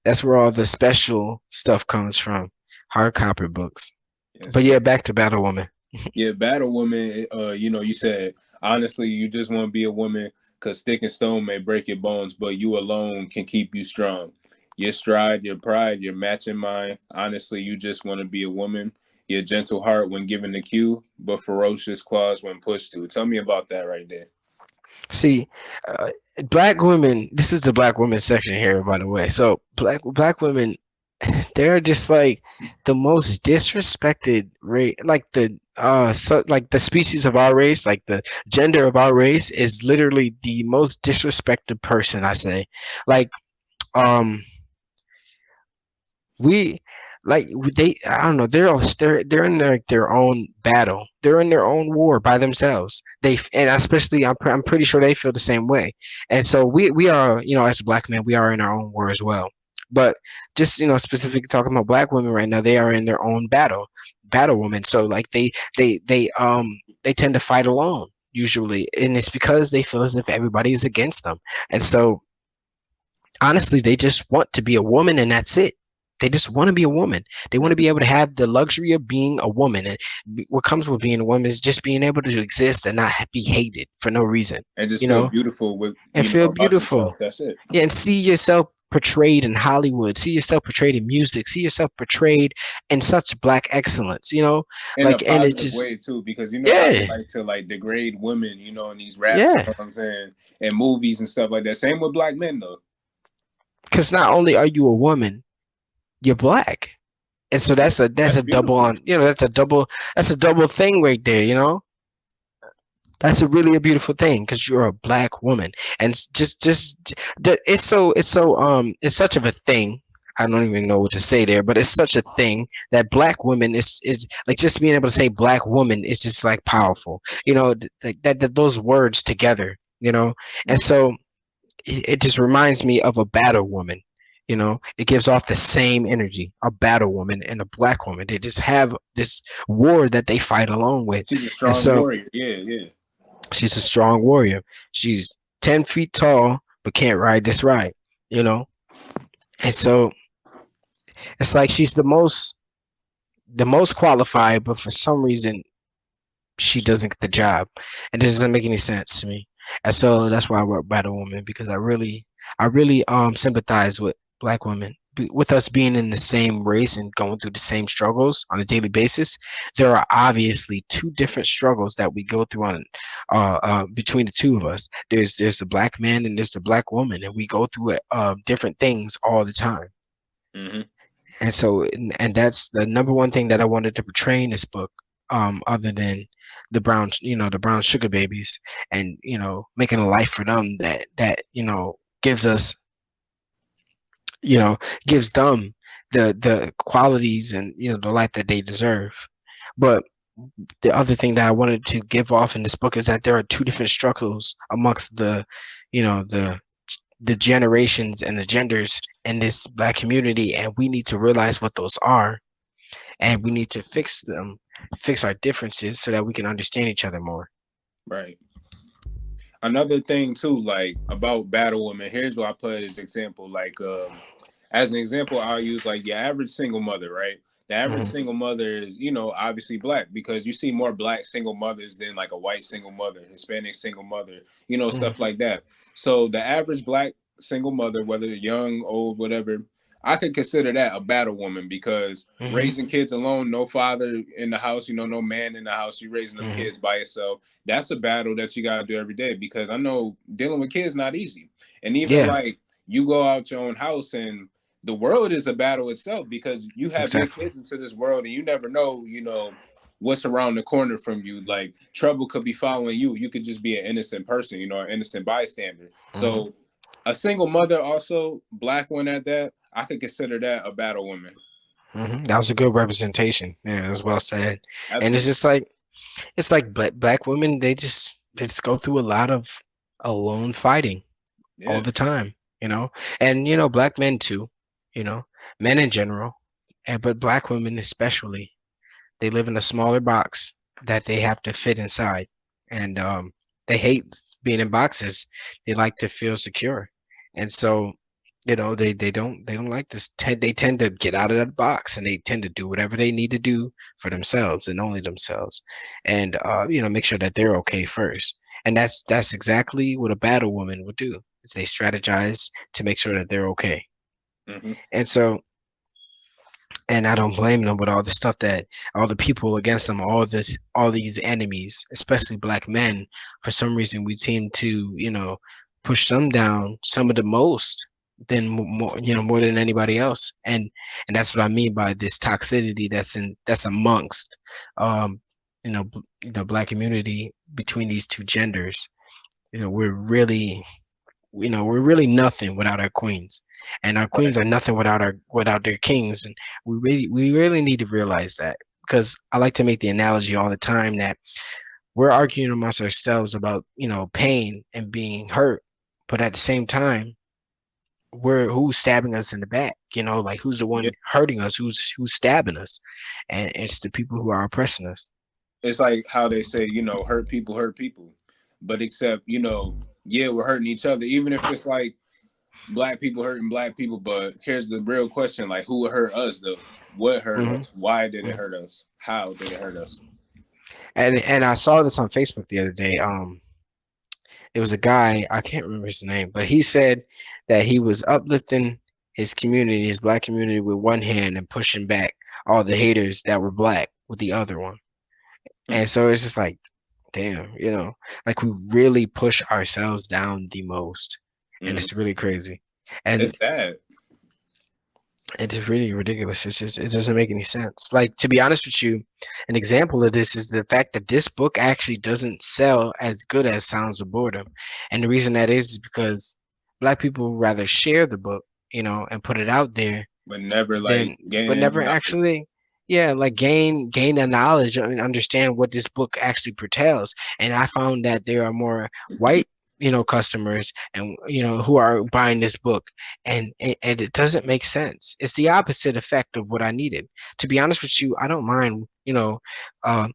that's where all the special stuff comes from. Hard copy books. Yes, But sir. yeah, back to Battle Woman. Yeah, Battle Woman. You said honestly, you just want to be a woman because stick and stone may break your bones, but you alone can keep you strong. Your stride, your pride, your matching mind. Honestly, you just want to be a woman. Your gentle heart when given the cue, but ferocious claws when pushed to. Tell me about that right there. See, uh, black women. This is the black women section here, by the way. So black women, they're just like the most disrespected race. Like like the species of our race, like the gender of our race, is literally the most disrespected person. I say, like um we they I don't know, they're in their own battle, they're in their own war by themselves, and especially I'm pretty sure they feel the same way. And so we are, as black men, we are in our own war as well. But just, specifically talking about black women right now, they are in their own battle women. So like they tend to fight alone usually, and it's because they feel as if everybody is against them. And so honestly, they just want to be a woman, and that's it. They just want to be a woman. They want to be Mhm. able to have the luxury of being a woman. And what comes with being a woman is just being able to exist and not be hated for no reason, And just you feel know, beautiful with and feel about yourself. beautiful. That's it. Yeah, and see yourself portrayed in Hollywood, see yourself portrayed in music, see yourself portrayed in such black excellence, In a and it positive just, way too, because you know how they yeah, like to like degrade women, in these rap yeah. songs and movies and stuff like that. Same with black men though. Because not only are you a woman, you're black. And so Yeah, that's that's a double beautiful. on, that's a double thing right there. That's a really a beautiful thing because you're a black woman, and it's such of a thing. I don't even know what to say there, but it's such a thing that black women is like, just being able to say black woman is just like powerful, that those words together, and Mhm. so it just reminds me of a battle woman. It gives off the same energy. A battle woman and a black woman, they just have this war that they fight along with. She's a And strong so warrior. Yeah, yeah. she's a strong warrior. She's 10 feet tall, but can't ride this ride, you know? And so it's like she's the most qualified, but for some reason she doesn't get the job. And this doesn't make any sense to me. And so that's why I wrote Battle Woman, because I really sympathize with black women. With us being in the same race and going through the same struggles on a daily basis, there are obviously two different struggles that we go through on between the two of us. There's the black man and there's the black woman, and we go through different things all the time. Hmm. And so, and that's the number one thing that I wanted to portray in this book, other than the brown sugar babies, and making a life for them that gives us, you know, gives them the qualities and the life that they deserve. But the other thing that I wanted to give off in this book is that there are two different struggles amongst you know, the generations and the genders in this black community, and we need to realize what those are, and we need to fix them, fix our differences so that we can understand each other more. Right. Another thing too, like about battle women. Here's what I put as example. Like, as an example, I'll use like your average single mother, right? The average Hmm. single mother is, obviously black because you see more black single mothers than like a white single mother, Hispanic single mother, Hmm. stuff like that. So the average black single mother, whether young, old, whatever, I could consider that a battle woman because Hmm. raising kids alone, no father in the house, no man in the house, you raising them Hmm. kids by yourself. That's a battle that you gotta do every day because I know dealing with kids not easy. And even Yeah, like you go out your own house and the world is a battle itself because you have your exactly. kids into this world and you never know, what's around the corner from you. Like trouble could be following you. You could just be an innocent person, an innocent bystander. Hmm. So a single mother, also black one at that, I could consider that a battle woman. Hmm. That was a good representation. Yeah, it was well said. And it's Absolutely. just like black women. They just go through a lot of alone fighting all Yeah. the time. You know, and black men too. You know, men in general, and but black women especially. They live in a smaller box that they have to fit inside, and they hate being in boxes. They like to feel secure, and so they don't like this. They tend to get out of that box, and they tend to do whatever they need to do for themselves and only themselves, and make sure that they're okay first. And that's exactly what a battle woman would do. Is they strategize to make sure that they're okay. Hmm. And so and I don't blame them with all the stuff that all the people against them, all these enemies, especially black men. For some reason, we seem to, push them down some of the most than more than anybody else, and that's what I mean by this toxicity that's amongst, um, the black community between these two genders. We're really nothing without our queens, and our queens are nothing without their kings, and we really need to realize that, because I like to make the analogy all the time that we're arguing amongst ourselves about pain and being hurt, but at the same time, who's stabbing us in the back, like who's the Yeah. one hurting us, who's stabbing us, and it's the people who are oppressing us. It's like how they say, hurt people hurt people. But except, yeah, we're hurting each other, even if it's like black people hurting black people. But here's the real question, like who would hurt us though? What hurt Hmm. us? Why did it hurt us? How did it hurt us? And I saw this on Facebook the other day. It was a guy, I can't remember his name, but he said that he was uplifting his community, his black community, with one hand and pushing back all the haters that were black with the other one. Hmm. And so it's just like, damn, like we really push ourselves down the most. And Hmm. it's really crazy. And It's sad. it's really ridiculous. It's just, it doesn't make any sense. Like, to be honest with you, an example of this is the fact that this book actually doesn't sell as good as Sounds of Boredom. And the reason that is because black people rather share the book, and put it out there But never like than, but gaining never any knowledge. actually, yeah, like gain the knowledge and understand what this book actually pertains. And I found that there are more white, customers, and who are buying this book, and it doesn't make sense. It's the opposite effect of what I needed. To be honest with you, I don't mind, uh,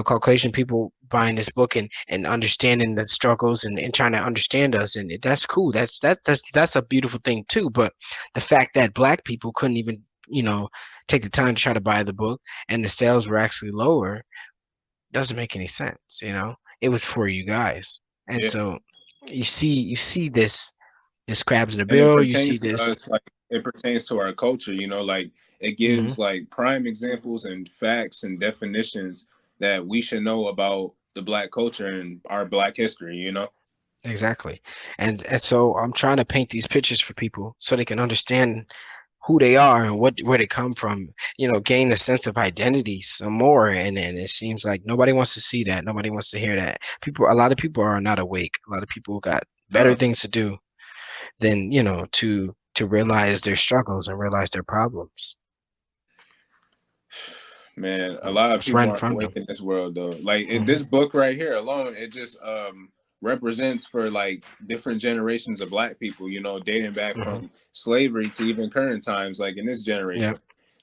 Caucasian people buying this book and understanding the struggles and trying to understand us, and that's cool. That's a beautiful thing too. But the fact that black people couldn't even, take the time to try to buy the book, and the sales were actually lower, doesn't make any sense. It was for you guys, and Yeah. so you see this crabs in the And it barrel. You see pertains to this. us, like it pertains to our culture, like it Hmm. gives like prime examples and facts and definitions that we should know about the black culture and our black history. Exactly, and so I'm trying to paint these pictures for people so they can understand who they are and where they come from, gain a sense of identity some more. And it seems like nobody wants to see that. Nobody wants to hear that. A lot of people are not awake. A lot of people got better No, things to do than, to realize their struggles and realize their problems. man, a lot of It's right people in aren't front of awake them. in this world though. Like Hmm. this book right here alone, it just represents for like different generations of black people, dating back Hmm. from slavery to even current times, like in this Yeah, generation.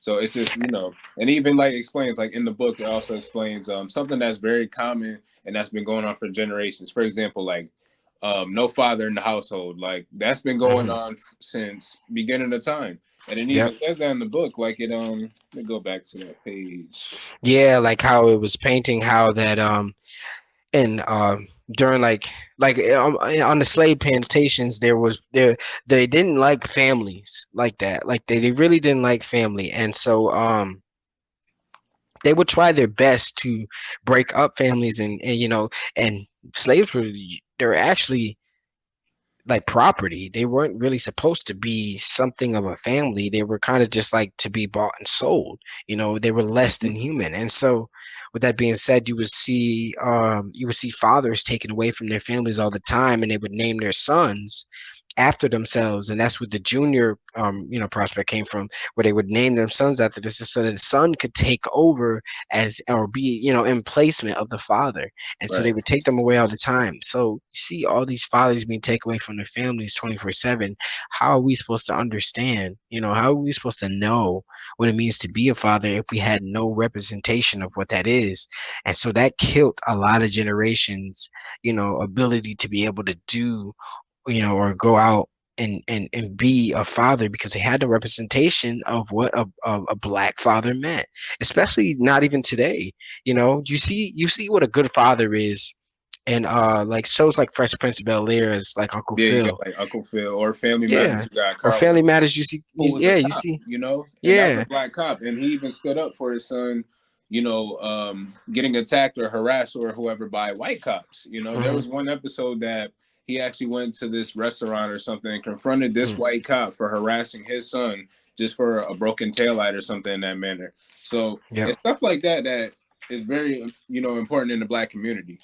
So it's just, and even like explains, like in the book, it also explains something that's very common and that's been going on for generations. For example, like no father in the household, like that's been going Hmm. on since beginning of time. And it even Yep. says that in the book, like let me go back to that page. Yeah, like how it was painting how that and during on the slave plantations they didn't like families like that. Like they really didn't like family, and so they would try their best to break up families, and and slaves they're actually like property. They weren't really supposed to be something of a family. They were kind of just like to be bought and sold. They were less than human. And so with that being said, you would see fathers taken away from their families all the time, and they would name their sons after themselves, and that's what the junior prospect came from, where they would name their sons after this so that the son could take over as or be in placement of the father. And so Right. they would take them away all the time. So you see all these fathers being taken away from their families 24/7. How are we supposed to understand, how are we supposed to know what it means to be a father if we had no representation of what that is? And so that killed a lot of generations ability to be able to do or go out and be a father, because they had the representation of what a black father meant, especially not even today. You see what a good father is, and like shows like Fresh Prince of Bel-Air is like Uncle Yeah, you got Phil. like Uncle Phil, or Family Matters. Yeah. You got Or Carlton, Family Matters, you see, who was a yeah, you cop, see, and that was a yeah. black cop, and he even stood up for his son, getting attacked or harassed or whoever by white cops. There Hmm. was one episode that he actually went to this restaurant or something and confronted this white cop for harassing his son just for a broken taillight or something in that manner. So Yeah. it's stuff like that that is very, important in the black community.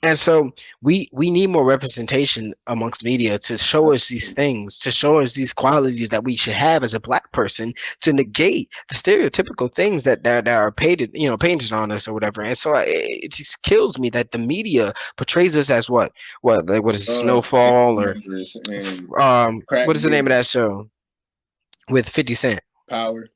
And so we need more representation amongst media to show us these things, to show us these qualities that we should have as a black person, to negate the stereotypical things that are painted on us or whatever. And so it just kills me that the media portrays us as what is it, Drugs, gang Snowfall, or members, and what crack is the name of that dealers. show with 50 Cent? Power.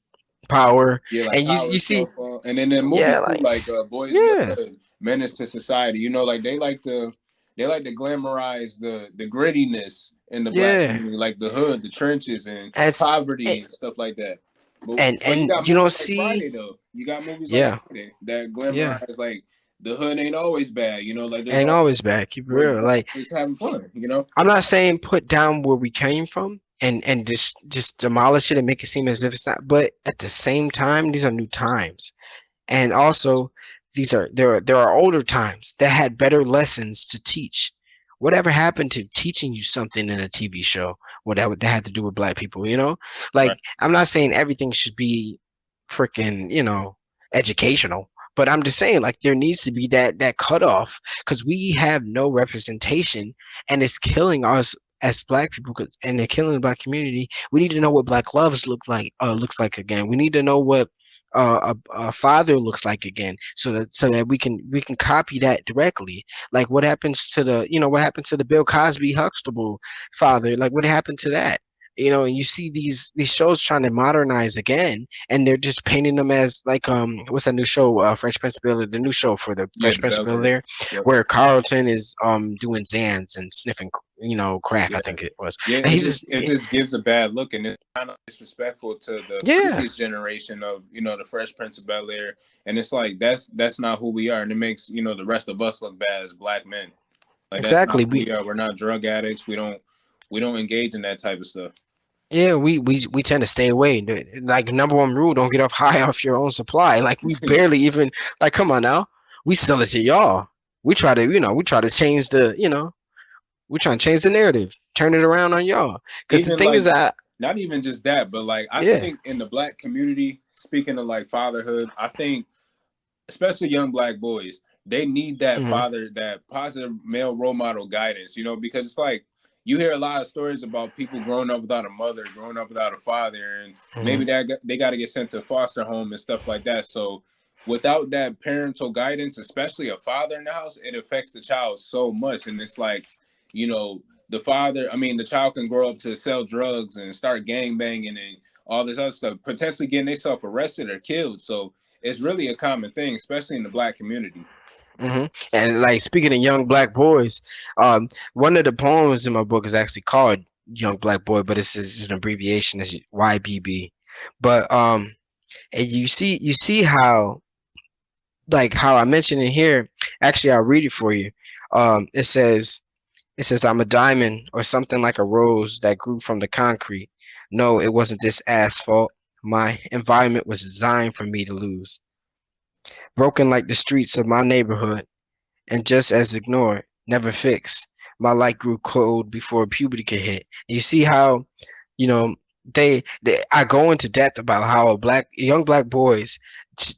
Power. Yeah, like And you Power, see, Snowfall. And then in yeah, movies too, like, like Boys in the yeah, Hood, Menace to Society. Like they like to glamorize the grittiness in the black yeah. community, like the hood, the trenches, and As poverty and stuff like that. But and you got you don't movies like see, Friday though. You got movies like yeah, Friday that yeah. glamorize like the hood ain't always bad. Like there's Ain't all always bad. Keep it where real. Like, is having fun. I'm not saying put down where we came from and just demolish it and make it seem as if it's not. But at the same time, these are new times, and also there are older times that had better lessons to teach. Whatever happened to teaching you something in a TV show? What that had to do with black people? Right. Like, I'm not saying everything should be freaking educational. But I'm just saying, like, there needs to be that cutoff, because we have no representation, and it's killing us as black people, and they're killing the black community. We need to know what black loves looks like again. We need to know what a father looks like again, so that we can copy that directly. Like, what happened to the Bill Cosby Huxtable father? Like, what happened to that? And you see these shows trying to modernize again, and they're just painting them as like, what's that new show, Fresh Prince of Bel-Air, the new show for the Yeah, Fresh the Prince of Bel Air. Bel-Air, Yep. where Carlton is doing Xans and sniffing crack, I Yeah. think it was. Yeah, And it he's just just, it just gives a bad look, and it's kind of disrespectful to the yeah, previous generation of the Fresh Prince of Bel Air, and it's like that's not who we are, and it makes the rest of us look bad as black men. Like that's not exactly. who we we are. We're not drug addicts. We don't engage in that type of stuff. Yeah, we tend to stay away. Like, number one rule, don't get off high off your own supply. Like, we barely even, like, come on now. We sell it to y'all. We try to change we try to change the narrative, turn it around on y'all. Because the Even thing is like that, not even just that, but like I yeah, think in the black community, speaking of like fatherhood, I think especially young black boys, they need that hmm father, that positive male role model guidance, because it's like you hear a lot of stories about people growing up without a mother, growing up without a father, and hmm maybe they got to get sent to foster home and stuff like that. So without that parental guidance, especially a father in the house, it affects the child so much. And it's like, the child can grow up to sell drugs and start gang banging and all this other stuff, potentially getting themselves arrested or killed. So it's really a common thing, especially in the black community. And like speaking of young black boys, one of the poems in my book is actually called "Young Black Boy," but it's an abbreviation. It's YBB. But and you see how like how I mentioned in here. Actually, I'll read it for you. It says I'm a diamond or something like a rose that grew from the concrete. No, it wasn't this asphalt. My environment was designed for me to lose. Broken like the streets of my neighborhood, and just as ignored, never fixed. My light grew cold before puberty could hit. You see how, you know, they I go into depth about how young black boys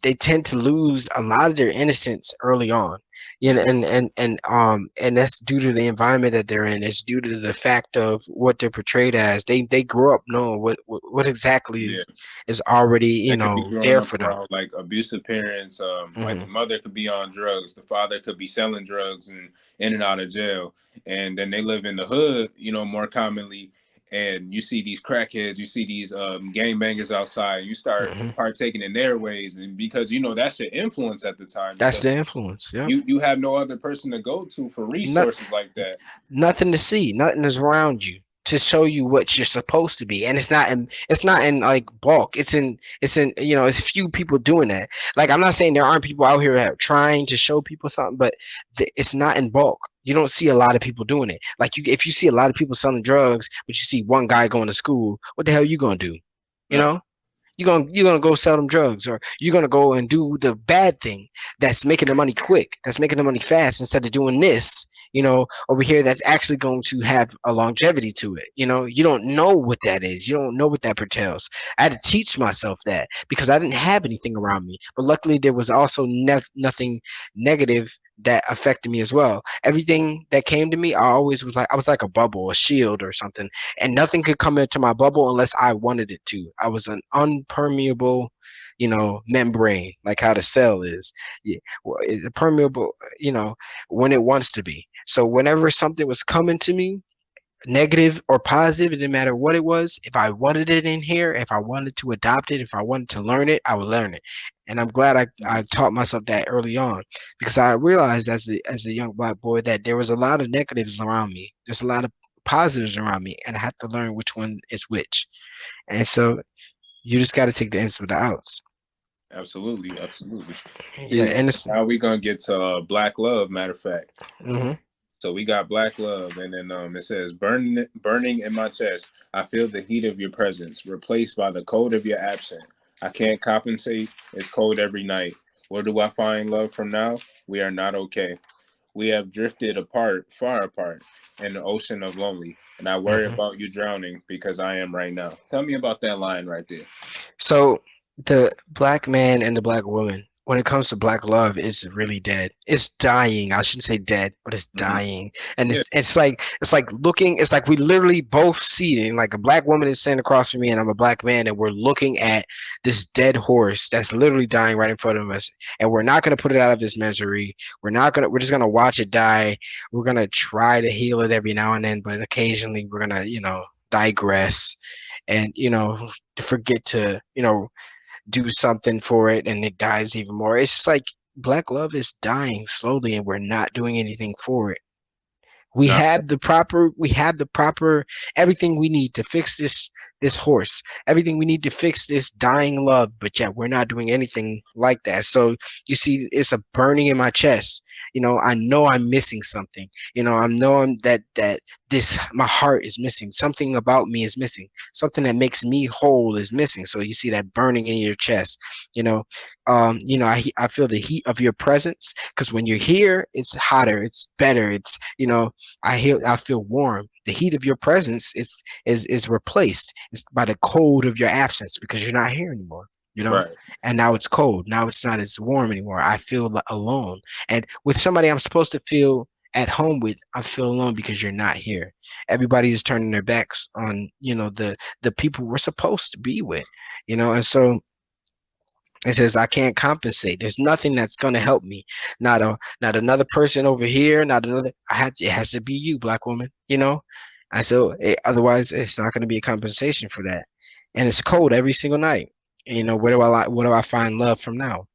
they tend to lose a lot of their innocence early on. You know, and that's due to the environment that they're in. It's due to the fact of what they're portrayed as. They grew up knowing what exactly Yeah. is already, They could be growing there up for them. around like abusive parents. Like the Hmm. mother could be on drugs, the father could be selling drugs and in and out of jail, and then they live in the hood, more commonly. And you see these crackheads, you see these gang bangers outside. You start Hmm. partaking in their ways, and because that's your influence at the time, That's because the influence. Yep. you have no other person to go to for Not, resources like that. nothing to see, nothing is around you to show you what you're supposed to be, and it's not in like bulk. It's in it's few people doing that. Like, I'm not saying there aren't people out here that are trying to show people something, but it's not in bulk. You don't see a lot of people doing it. Like, if you see a lot of people selling drugs, but you see one guy going to school, what the hell you gonna do? You Uh, know, you're gonna go sell them drugs, or you're gonna go and do the bad thing that's making the money quick, that's making the money fast, instead of doing this, over here, that's actually going to have a longevity to it. You don't know what that is. You don't know what that pertains. I had to teach myself that because I didn't have anything around me. But luckily, there was also nothing negative that affected me as well. Everything that came to me, I was like a bubble, a shield, or something, and nothing could come into my bubble unless I wanted it to. I was an unpermeable, membrane, like how the cell is. Yeah, well, it's permeable, when it wants to be. So whenever something was coming to me, negative or positive, it didn't matter what it was. If I wanted it in here, if I wanted to adopt it, if I wanted to learn it, I would learn it. And I'm glad I taught myself that early on, because I realized as a young black boy that there was a lot of negatives around me. There's a lot of positives around me, and I had to learn which one is which. And so you just got to take the ins with the outs. Absolutely, absolutely. Yeah, See, and it's now we gonna get to Black Love. Matter of fact. hmm So we got Black Love, and then it says burning in my chest. I feel the heat of your presence, replaced by the cold of your absence. I can't compensate. It's cold every night. Where do I find love from now? We are not okay. We have drifted apart, far apart, in the ocean of lonely. And I worry hmm about you drowning because I am right now. Tell me about that line right there. So the black man and the black woman, when it comes to black love, is really dead. It's dying. I shouldn't say dead, but it's Hmm. dying. And Yeah, it's like looking. It's like we literally both see it. Like, a black woman is sitting across from me, and I'm a black man, and we're looking at this dead horse that's literally dying right in front of us. And we're not gonna put it out of its misery. We're not gonna. We're just gonna watch it die. We're gonna try to heal it every now and then, but occasionally we're gonna, digress and forget to do something for it, and it dies even more. It's just like black love is dying slowly, and we're not doing anything for it. we not have the proper we have the proper everything we need to fix this horse, everything we need to fix this dying love, but yet we're not doing anything like that. So you see, it's a burning in my chest. I know I'm missing something. I'm knowing that this my heart is missing, something about me is missing, something that makes me whole is missing. So you see that burning in your chest. you know I feel the heat of your presence, because when you're here, it's hotter, it's better, I feel warm. The heat of your presence is replaced. It's by the cold of your absence, because you're not here anymore. You know, right. and now it's cold. Now it's not as warm anymore. I feel alone, and with somebody I'm supposed to feel at home with, I feel alone because you're not here. Everybody is turning their backs on the people we're supposed to be with. And so it says I can't compensate. There's nothing that's gonna help me. Not another person over here. Not another. It has to be you, black woman. And so otherwise, it's not gonna be a compensation for that. and it's cold every single night. You know, where do I find love from now?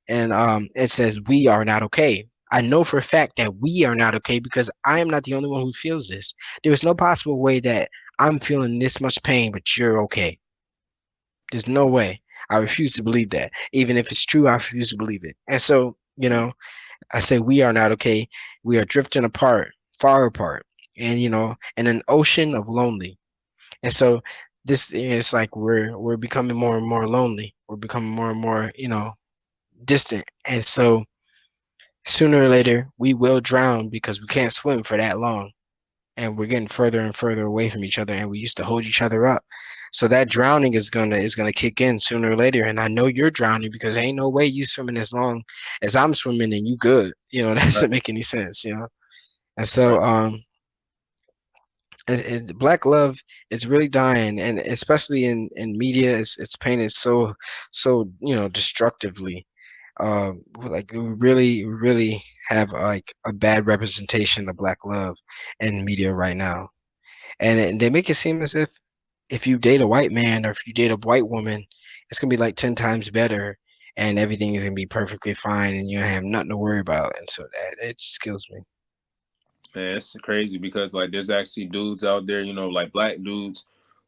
And it says we are not okay. I know for a fact that we are not okay because I am not the only one who feels this. There is no possible way that I'm feeling this much pain, but you're okay. There's no way. I refuse to believe that. Even if it's true, I refuse to believe it. And so, you Right. know, I say we are not okay. We are drifting apart, far apart, and in an ocean of lonely. And so this is like we're becoming more and more lonely. We're becoming more and more, distant. And so sooner or later we will drown because we can't swim for that long. And we're getting further and further away from each other, and we used to hold each other up. So that drowning is gonna kick in sooner or later. And I know you're drowning because ain't no way you swimming as long as I'm swimming and you good. That Right. doesn't make any sense. And so Right. black love is really dying, and especially in media, it's painted so destructively. Like we really have like a bad representation of black love in media right now, and they make it seem as if you date a white man or if you date a white woman, it's gonna be like 10 times better, and everything is gonna be perfectly fine, and you don't have nothing to worry about. And so that it just kills me. Man, it's crazy because like there's actually dudes out there, like black dudes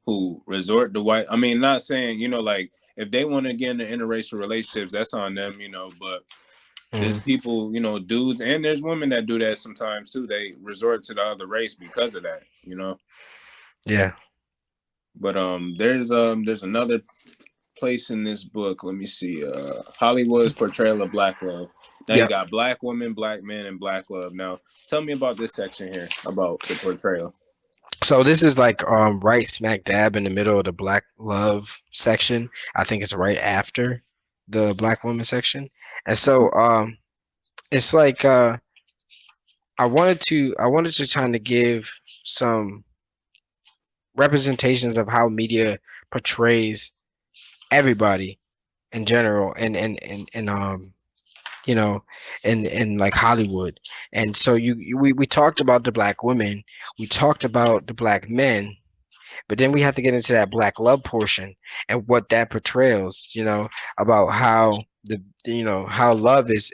who resort to white. I mean, not saying, like if they want to get into interracial relationships, that's on them, but there's Hmm. people, dudes and there's women that do that sometimes too. They resort to the other race because of that. Yeah. But there's another place in this book. Let me see. Hollywood's portrayal of black love. Now you Yep. got black women, black men, and black love. Now tell me about this section here about the portrayal. So this is like right smack dab in the middle of the black love section. I think it's right after the black woman section. And so it's like I wanted to kind of give some representations of how media portrays everybody in general and you know in like Hollywood. And so we talked about the black women, we talked about the black men, but then we have to get into that black love portion and what that portrays, about how how love is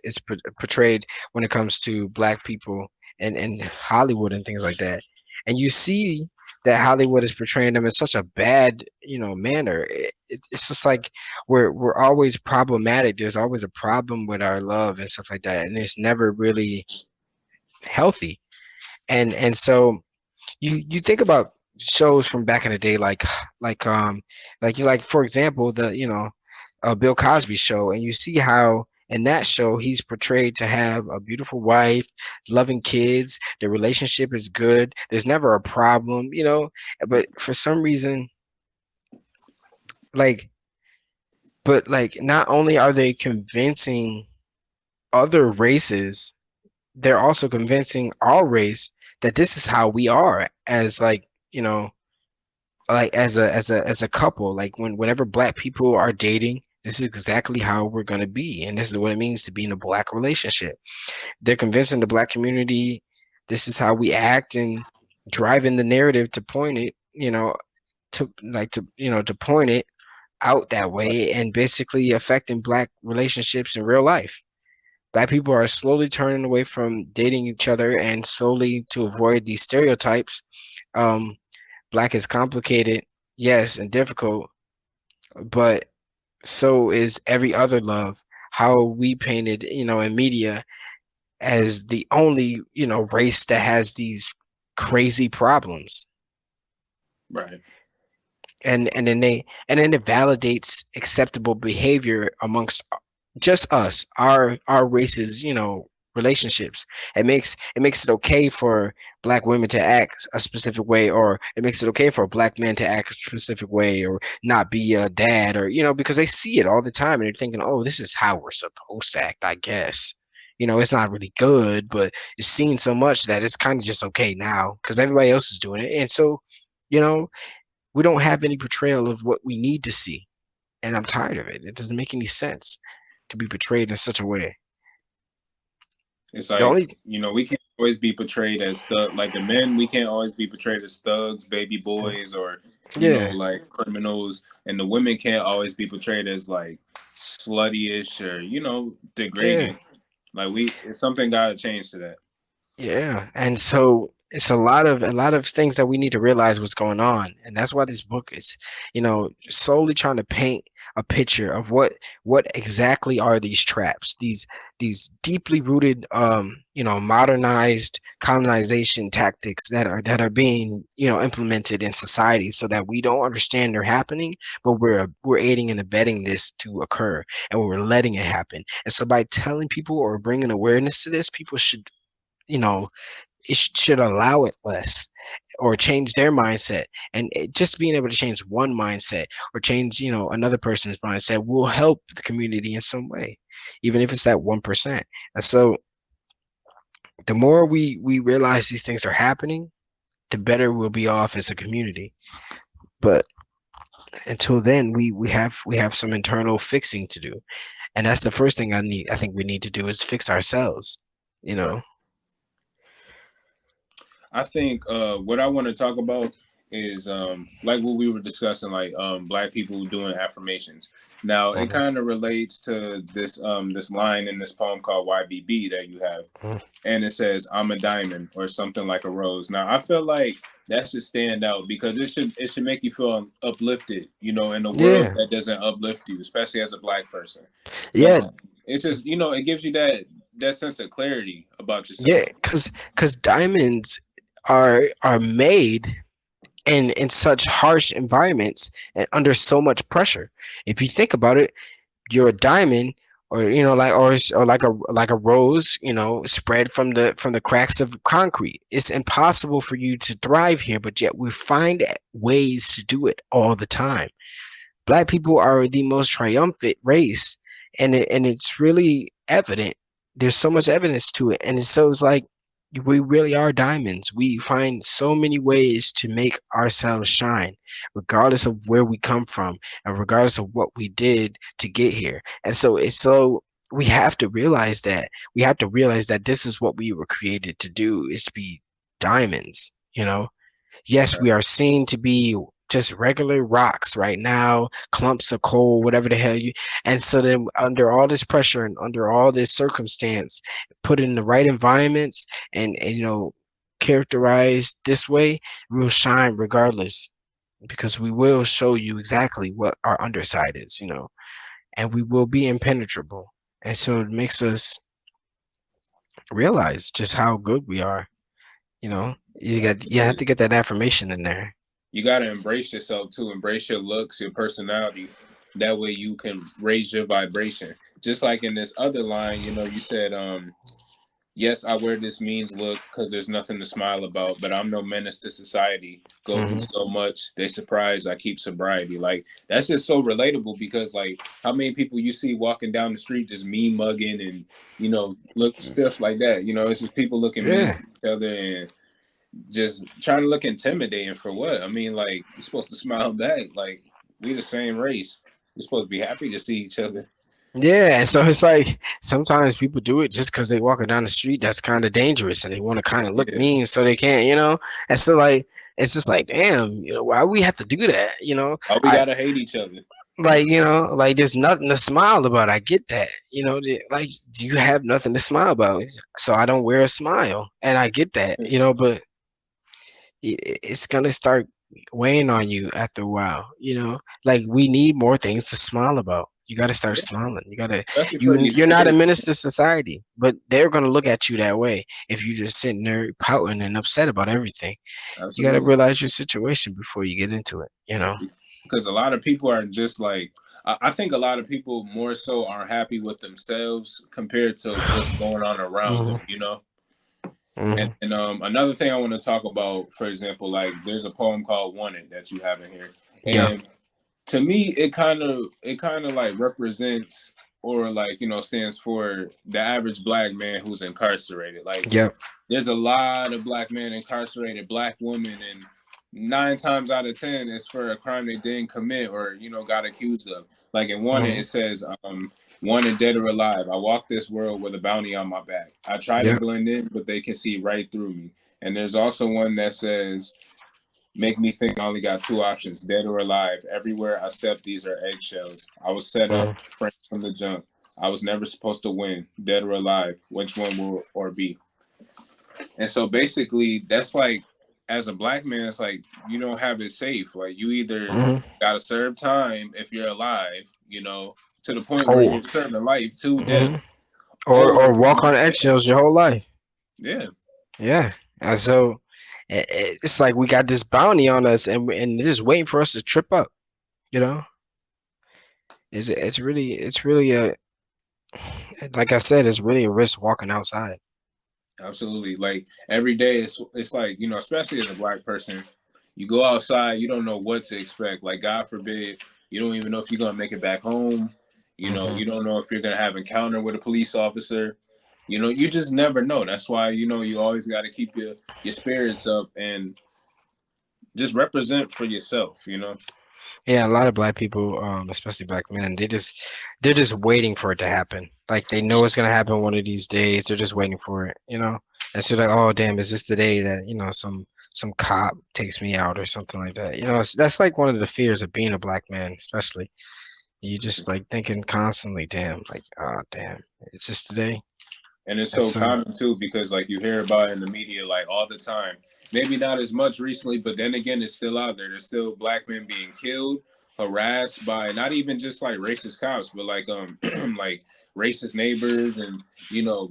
portrayed when it comes to black people and Hollywood and things like that. And you see that Hollywood is portraying them in such a bad, manner. It's just like we're always problematic. There's always a problem with our love and stuff like that, and it's never really healthy. And so you think about shows from back in the day, like like for example the Bill Cosby show, and you see how in that show he's portrayed to have a beautiful wife, loving kids, the relationship is good, there's never a problem, but for some reason, like but not only are they convincing other races, they're also convincing our race that this is how we are as like as a couple. Like whenever black people are dating, this is exactly how we're going to be, and this is what it means to be in a black relationship. They're convincing the black community this is how we act, and driving the narrative to point it, to point it out that Right. way, and basically affecting black relationships in real life. Black people are slowly turning away from dating each other, and slowly to avoid these stereotypes. um Black is complicated, yes, and difficult, but so is every other love. How we painted, in media as the only, race that has these crazy problems. Right. And then it validates acceptable behavior amongst just us, our races, relationships. It makes it okay for black women to act a specific way, or it makes it okay for black men to act a specific way, or not be a dad, or because they see it all the time and they're thinking, oh, this is how we're supposed to act, I guess. It's not really good, but it's seen so much that it's kind of just okay now because everybody else is doing it. And so, you know we don't have any portrayal of what we need to see, and I'm tired of it. It doesn't make any sense to be portrayed in such a way. It's The like, only we can't always be portrayed as like the men, we can't always be portrayed as thugs, baby boys, or Yeah, like criminals, and the women can't always be portrayed as like sluttyish or yeah. degrading. Like it's something got to change to that. Yeah, and so it's a lot of things that we need to realize what's going on, and that's why this book is, solely trying to paint a picture of what exactly are these traps, these deeply rooted, modernized colonization tactics that are being, implemented in society, so that we don't understand they're happening, but we're aiding and abetting this to occur, and we're letting it happen. And so by telling people or bringing awareness to this, people should you know should allow it less or change their mindset, and just being able to change one mindset or change another person's mindset will help the community in some way, even if it's that 1%. And so the more we realize these things are happening, the better we'll be off as a community. But until then, we have some internal fixing to do, and that's the first thing I think we need to do is fix ourselves you Right. know I think what I want to talk about is like what we were discussing, like black people doing affirmations. Now it Mhm, kind of relates to this line in this poem called YBB that you have, mhm. and it says I'm a diamond or something like a rose. Now I feel like that should stand out because it should make you feel uplifted, in a world Yeah, that doesn't uplift you, especially as a black person. yeah, Now it's just it gives you that sense of clarity about yeah, yourself. because diamonds are made in such harsh environments and under so much pressure. If you think about it, you're a diamond, or or like a rose, spread from the cracks of concrete. It's impossible for you to thrive here, but yet we find ways to do it all the time. Black people are the most triumphant race, and it's really evident. There's so much evidence to it, and it's like we really are diamonds. We find so many ways to make ourselves shine, regardless of where we come from and regardless of what we did to get here. And so we have to realize that this is what we were created to do, is to be diamonds. Yes, Right. we are seen to be just regular rocks right now, clumps of coal, whatever the hell you. And so then, under all this pressure and under all this circumstance, put in the right environments and characterized this way, we'll shine regardless, because we will show you exactly what our underside is, and we will be impenetrable. And so it makes us realize just how good we are. You have to Absolutely. get that affirmation in there. You got to embrace yourself too. Embrace your looks, your personality. That way you can raise your vibration. Just like in this other line, you said, yes, I wear this means look because there's nothing to smile about, but I'm no menace to society. Go through Hmm. so much, they surprised I keep sobriety. Like that's just so relatable because like how many people you see walking down the street just mean mugging and look stiff like that. It's just people looking mean Yeah. to each other and just trying to look intimidating for what? I mean, like you're supposed to smile back. Like we the same race. We're supposed to be happy to see each other. Yeah, and so it's like sometimes people do it just because they walking down the street. That's kind of dangerous, and they want to kind of look Yeah. mean, so they can't. And so like it's just like, damn, why we have to do that? Oh, we I gotta hate each other. like there's nothing to smile about. I get that. Like do you have nothing to smile about? So I don't wear a smile, and I get that. But it's gonna start weighing on you after a while. Like we need more things to smile about. You got to start Yeah. smiling. You got to Especially for you these you're not a kids. menace to society, but they're going to look at you that way if you just sitting there pouting and upset about everything. You got to Absolutely. realize your situation before you get into it. Because a lot of people are just like I think a lot of people more so are happy with themselves compared to what's going on around Hmm. them. And, Hmm. and another thing I want to talk about, for example, like there's a poem called "Wanted" that you have in here, Yeah. and to me it kind of like represents or like stands for the average black man who's incarcerated. Like Yeah. there's a lot of black men incarcerated, black women, and 9 times out of 10 it's for a crime they didn't commit or got accused of. Like in one Hmm. it says wanted dead or alive, I walk this world with a bounty on my back, I try to Yeah. blend in but they can see right through me. And there's also one that says Make me think I only got two options, dead or alive. Everywhere I step, these are eggshells. I was set up, Mhm. framed from the jump. I was never supposed to win, dead or alive. Which one will or be? And so basically, that's like, as a black man, it's like you don't have it safe. Like you either Mhm. gotta serve time if you're alive, to the point where Oh. you're serving life to death, Mhm. or Or you walk on might dead. eggshells your whole life. Yeah, Yeah. And so it's like we got this bounty on us, and they're just waiting for us to trip up. You know, it's really a like I said, it's really a risk walking outside. absolutely. Like every day, it's like especially as a black person, you go outside, you don't know what to expect. Like God forbid, you don't even know if you're gonna make it back home. Hmm. You don't know if you're gonna have encounter with a police officer. You just never know. That's why you always got to keep your spirits up and just represent for yourself. Yeah, a lot of black people, especially black men, they're just waiting for it to happen. Like they know it's gonna happen one of these days. They're just waiting for it. And so like, oh damn, is this the day that some cop takes me out or something like that? That's like one of the fears of being a black man, especially. You just like thinking constantly, damn, like, oh damn, it's just today. And it's And so so common too because like you hear about it in the media like all the time. Maybe not as much recently, but then again, it's still out there. There's still black men being killed, harassed by not even just like racist cops, but like like racist neighbors, and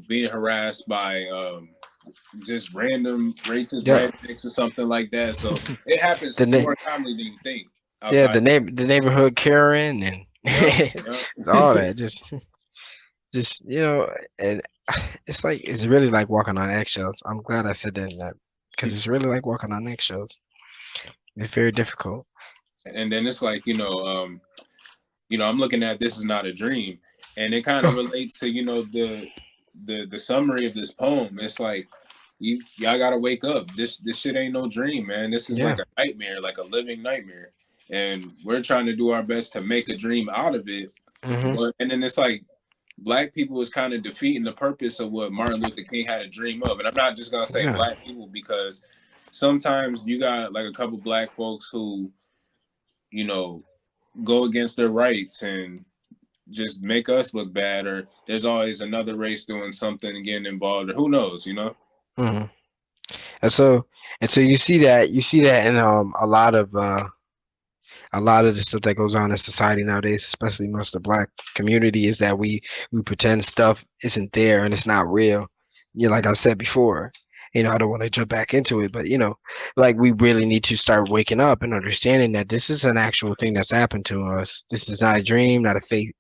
being harassed by just random racist yeah, rednecks or something like that. So it happens the na- more commonly than you think yeah, outside. the neighborhood Karen and Yep, yep. all that just and it's like it's really like walking on eggshells. I'm glad I said that because it's really like walking on eggshells. It's very difficult. And then it's like I'm looking at This Is Not a Dream, and it kind of relates to the summary of this poem. It's like y'all gotta wake up. This shit ain't no dream, man. This is Yeah. like a nightmare, like a living nightmare, and we're trying to do our best to make a dream out of it. Hmm. But and then it's like black people is kind of defeating the purpose of what Martin Luther King had a dream of. And I'm not just gonna say Yeah. black people because sometimes you got like a couple black folks who you know go against their rights and just make us look bad, or there's always another race doing something and getting involved, or who knows. Hmm. And so you see that in a lot of the stuff that goes on in society nowadays, especially amongst the black community, is that we pretend stuff isn't there and it's not real. Like I said before, I don't want to jump back into it, but like we really need to start waking up and understanding that this is an actual thing that's happened to us. This is not a dream, not a fake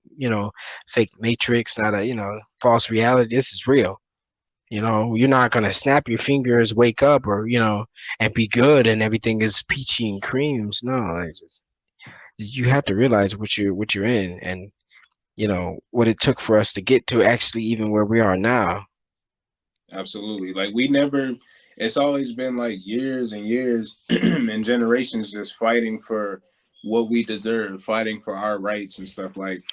matrix, not a false reality. This is real. You're not gonna snap your fingers, wake up, or and be good, and everything is peachy and creams. No, it's just, you have to realize what you're in, and what it took for us to get to actually even where we are now. Absolutely. Like we never. It's always been like years and years and generations just fighting for what we deserve, fighting for our rights and stuff. Like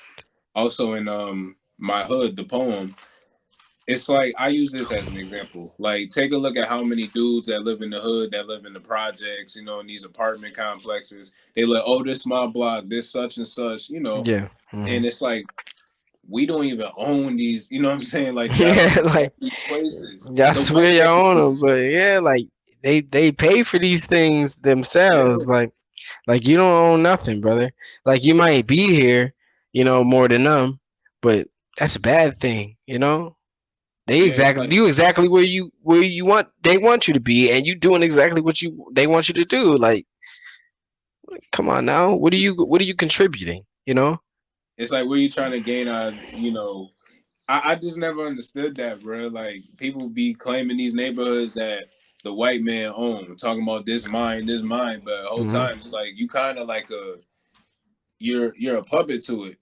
also in My Hood, the poem, it's like I use this as an example. Like, take a look at how many dudes that live in the hood, that live in the projects, in these apartment complexes. They like, oh, this my block, this such and such. Yeah. Hmm. And it's like we don't even own these. You know what I'm saying? Like, y'all don't Yeah, even own like these places. I The swear white you man own do. them, but yeah, like they pay for these things themselves. Yeah, Like you don't own nothing, brother. Like you might be here, more than them, but that's a bad thing. They yeah. It's exactly like you exactly where you want they want you to be, and you doing exactly what you they want you to do. Like, come on now, what are you contributing? where you trying to gain I just never understood that, bro. Like people be claiming these neighborhoods that the white man own, talking about this mine, but the whole Hmm. time it's like you kind of like you're a puppet to it,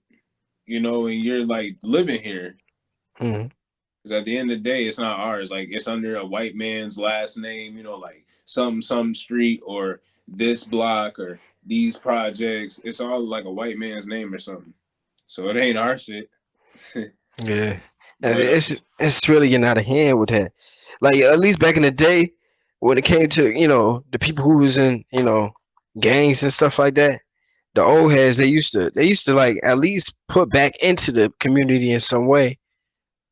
and you're like living here. Hmm. Because at the end of the day, it's not ours. Like it's under a white man's last name, like some street or this block or these projects. It's all like a white man's name or something. So it ain't our shit. Yeah, but it's really getting out of hand with that. Like at least back in the day, when it came to, the people who was in, gangs and stuff like that, the old heads, they used to like at least put back into the community in some way.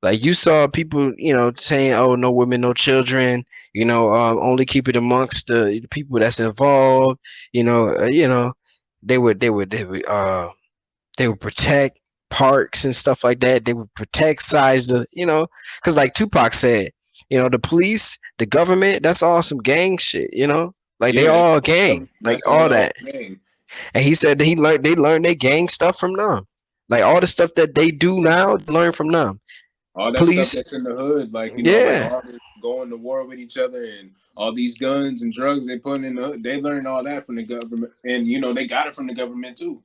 Like you saw people, saying, "Oh, no women, no children," only keep it amongst the people that's involved. They would protect parks and stuff like that. They would protect sides of, because like Tupac said, the police, the government, that's all some gang shit. Like they Yeah, all gang, like that's all all that. game. And he said that they learned their gang stuff from them. Like all the stuff that they do now, they learn from them. All that stuff Police, that's in the hood, like like yeah. all this going to war with each other and all these guns and drugs they put in the hood, they learned all that from the government, and they got it from the government too.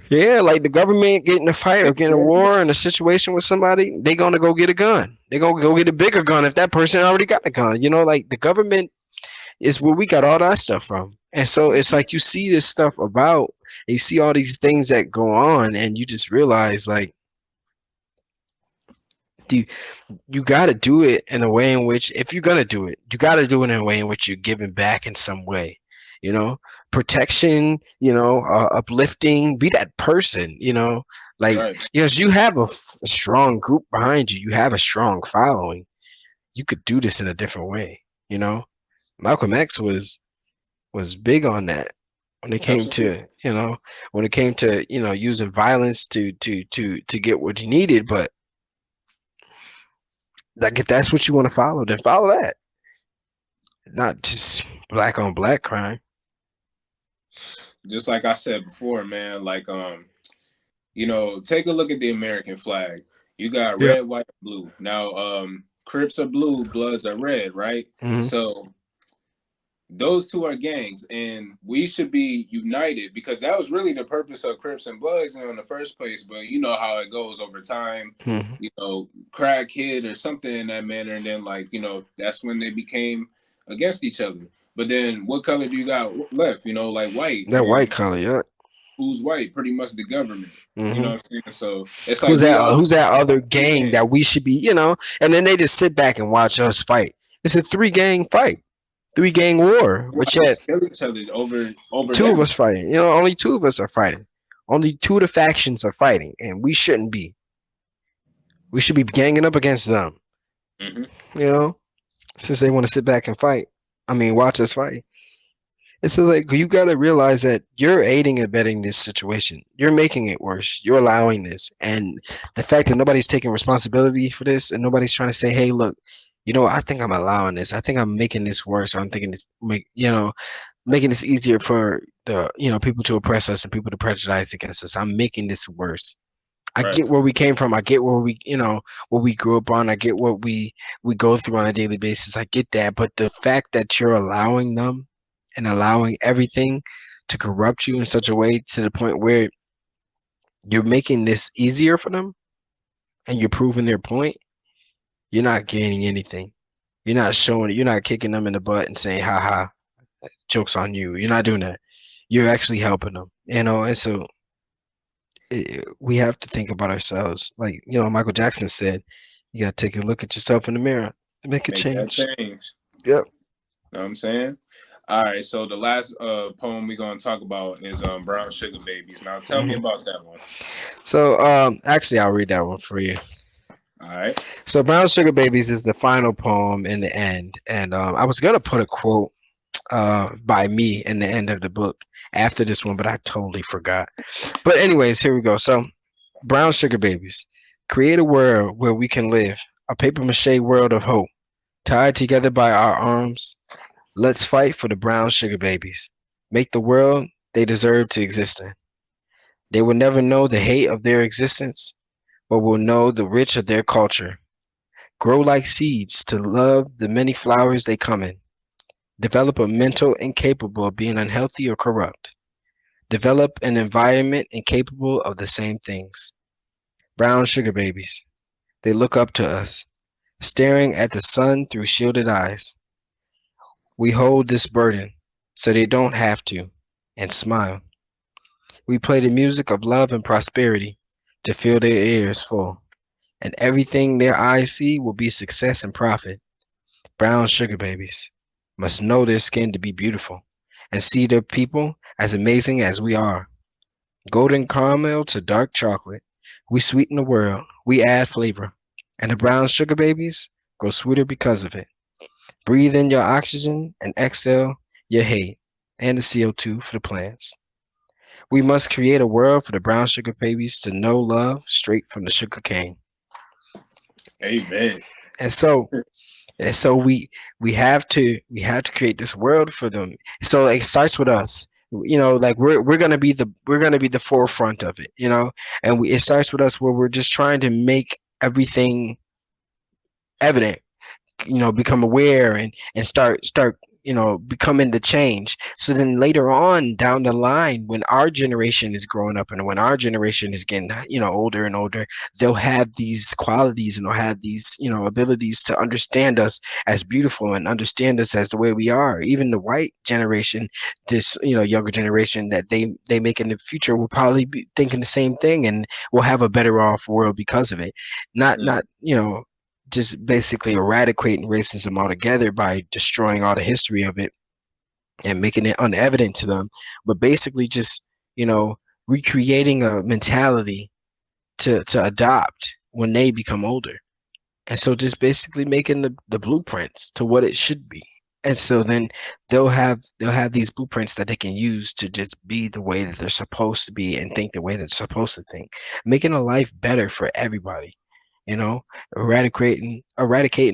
Yeah, like the government getting a fight or getting a Exactly. war in a situation with somebody, they gonna go get a gun. They gonna go get a bigger gun if that person already got a gun. Like the government is where we got all that stuff from. And so it's like you see this stuff about, you see all these things that go on, and you just realize like the you got to do it in a way in which, if you're gonna do it, you got to do it in a way in which you're giving back in some way. You know, protection. Uplifting. Be that person. Like Right. because you have a strong group behind you. You have a strong following. You could do this in a different way. You know, Malcolm X was big on that when it came to Absolutely. using violence to get what he needed. But like if that's what you want to follow, then follow that, not just black on black crime. Just like I said before, man, like take a look at the American flag. You got Yeah. red, white, and blue. Now, Crips are blue, Bloods are red, right? Hmm. So those two are gangs, and we should be united because that was really the purpose of Crips and Bloods, in the first place. But you know how it goes over time, Hmm. crackhead or something in that manner, and then that's when they became against each other. But then, what color do you got left? Like white, That white and collar, yeah. who's white? Pretty much the government. You know Hmm. what I'm saying? So it's like Who's we that? all Who's that other three gang gangs. that we should be? And then they just sit back and watch us fight. It's a three gang fight, three gang war. But Watch yet us kill each other over two of them. us fighting. Only two of us are fighting. Only two of the factions are fighting, and we shouldn't be. We should be ganging up against them. Hmm. You know, since they want to sit back and fight. I mean, watch us fight. It's so like you got to realize that you're aiding and abetting this situation. You're making it worse. You're allowing this, and the fact that nobody's taking responsibility for this, and nobody's trying to say, "Hey, look, I think I'm allowing this. I think I'm making this worse. I'm thinking this making this easier for the people to oppress us and people to prejudice against us. I'm making this worse. I Right. get where we came from. I get where we grew up on. I get what we go through on a daily basis. I get that, but the fact that you're allowing them and allowing everything to corrupt you in such a way to the point where you're making this easier for them and you're proving their point, you're not gaining anything. You're not showing it. You're not kicking them in the butt and saying, "Ha ha, joke's on you." You're not doing that. You're actually helping them. And so we have to think about ourselves. Like, Michael Jackson said, you got to take a look at yourself in the mirror and make a Make that change. change. Yep. Know what I'm saying? All right, so the last poem we're gonna talk about is Brown Sugar Babies. Now tell me Hmm. about that one. So, actually, I'll read that one for you. All right. So, Brown Sugar Babies is the final poem in the end. And I was going to put a quote by me in the end of the book after this one, but I totally forgot. But, anyways, here we go. So, Brown Sugar Babies create a world where we can live, a paper mache world of hope, tied together by our arms. Let's fight for the brown sugar babies. Make the world they deserve to exist in. They will never know the hate of their existence, but will know the rich of their culture. Grow like seeds to love the many flowers they come in. Develop a mental incapable of being unhealthy or corrupt. Develop an environment incapable of the same things. Brown sugar babies. They look up to us, staring at the sun through shielded eyes. We hold this burden so they don't have to, and smile. We play the music of love and prosperity to fill their ears full, and everything their eyes see will be success and profit. Brown sugar babies. must know their skin to be beautiful and see their people as amazing as we are. Golden caramel to dark chocolate, we sweeten the world, we add flavor, and the brown sugar babies grow sweeter because of it. Breathe in your oxygen and exhale your hate and the CO2 for the plants. We must create a world for the brown sugar babies to know love straight from the sugar cane. Amen. And so we have to create this world for them. So like, it starts with us. Like we're gonna be the forefront of it. And it starts with us where we're just trying to make everything evident, become aware and start becoming the change. So then later on down the line, when our generation is growing up and when our generation is getting older and older, they'll have these qualities and they'll have these abilities to understand us as beautiful and understand us as the way we are. Even the white generation, this younger generation that they make in the future will probably be thinking the same thing, and we'll have a better off world because of it. Not just basically eradicating racism altogether by destroying all the history of it and making it unevident to them, but basically just, you know, recreating a mentality to adopt when they become older. And so just basically making the blueprints to what it should be. And so then they'll have these blueprints that they can use to just be the way that they're supposed to be and think the way they're supposed to think, making a life better for everybody, eradicating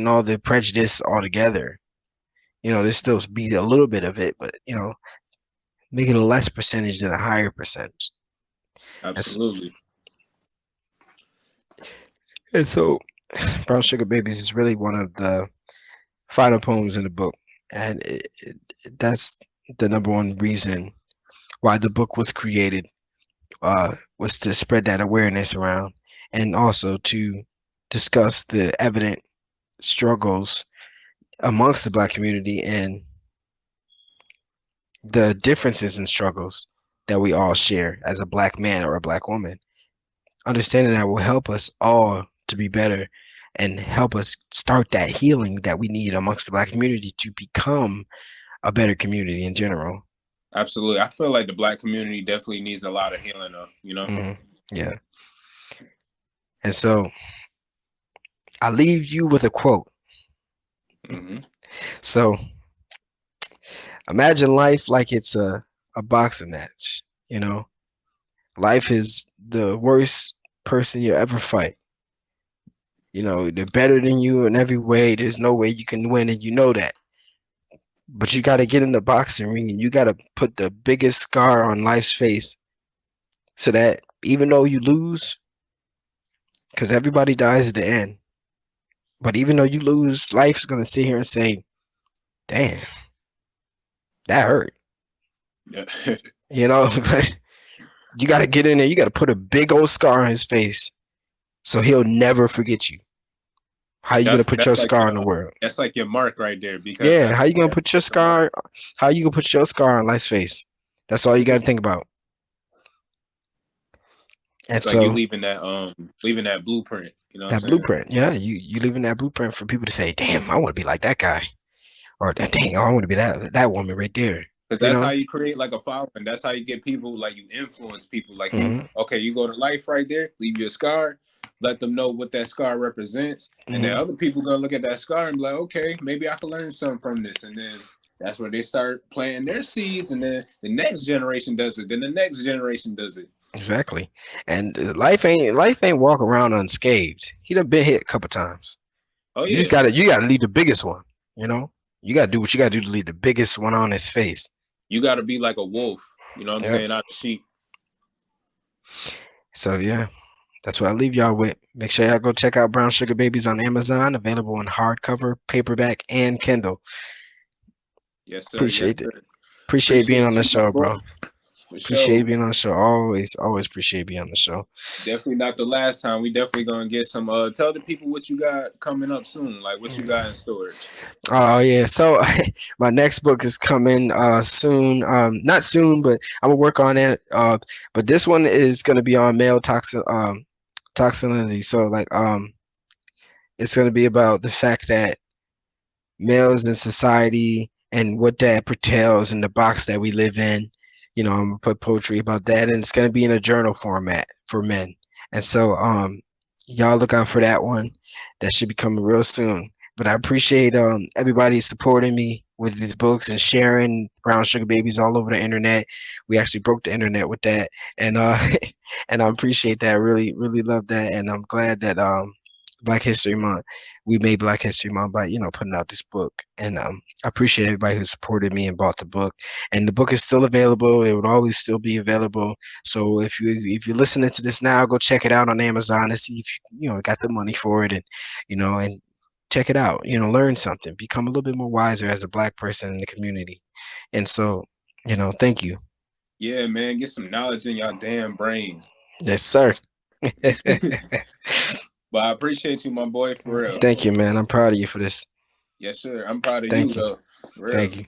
all the prejudice altogether. There's still be a little bit of it, but make it a less percentage than a higher percentage. And, s- Absolutely. and so Brown Sugar Babies is really one of the final poems in the book. And that's the number one reason why the book was created, was to spread that awareness around and also to discuss the evident struggles amongst the Black community and the differences and struggles that we all share as a Black man or a Black woman. Understanding that will help us all to be better and help us start that healing that we need amongst the Black community to become a better community in general. Absolutely. I feel like the Black community definitely needs a lot of healing, though. hmm Yeah. And so I leave you with a quote. Hmm. So imagine life like it's a boxing match. You know, life is the worst person you ever fight. They're better than you in every way. There's no way you can win, and you know that. But you got to get in the boxing ring and you got to put the biggest scar on life's face so that even though you lose, because everybody dies at the end, but even though you lose, life's going to sit here and say, damn, that hurt. Yeah. You know, you got to get in there. You got to put a big old scar on his face so he'll never forget you. How you going to that's put your that's like scar your in the world? that's like your mark right there, because Yeah, how that's you going to that's put your the mark. scar? How you going to put your scar on life's face? That's all you got to think about. And It's like you so leaving that blueprint. You know what I'm that saying? blueprint, yeah, you leaving that blueprint for people to say, "Damn, I want to be like that guy," or "Dang, I want to be that woman right there." Because You that's how know? you create like a following. That's how you get people, like you influence people. Like you, hmm okay, you go to life right there, leave your scar, let them know what that scar represents, and then hmm other people gonna look at that scar and be like, okay, maybe I can learn something from this, and then that's where they start planting their seeds, and then the next generation does it, then the next generation does it. Exactly. And life ain't walk around unscathed. He done been hit a couple times. Oh You just yeah, gotta leave the biggest one. You know, you gotta do what you gotta do to leave the biggest one on his face. you got to be like a wolf. You know what I'm Yep. saying? Not a sheep. So yeah, that's what I leave y'all with. Make sure y'all go check out Brown Sugar Babies on Amazon, available in hardcover, paperback, and Kindle. Yes sir. Yes Appreciate it. sir. Appreciate being on Appreciate the you, my show, boy, bro. for Appreciate sure. being on the show. Always appreciate being on the show. Definitely not the last time. We definitely gonna get some. Tell the people what you got coming up soon. Like what you got in storage. Oh yeah. So my next book is coming soon. Not soon, but I'm gonna work on it. But this one is gonna be on male toxicity. So like it's gonna be about the fact that males in society and what that pertains in the box that we live in. I'm gonna put poetry about that, and it's gonna be in a journal format for men. And so, y'all look out for that one. That should be coming real soon. But I appreciate everybody supporting me with these books and sharing Brown Sugar Babies all over the internet. We actually broke the internet with that, and and I appreciate that. Really, really love that, and I'm glad that Black History Month we made Black History Month by putting out this book, and I appreciate everybody who supported me and bought the book. And the book is still available. It would always still be available. So if you're listening to this now, go check it out on Amazon and see if you got the money for it, and and check it out. Learn something, become a little bit more wiser as a Black person in the community. And so, thank you. Yeah, man, get some knowledge in y'all damn brains. Yes, sir. But I appreciate you, my boy, for real. Thank you, man. I'm proud of you for this. Yes, sir. I'm proud of you Thank you. though. For real. Thank you.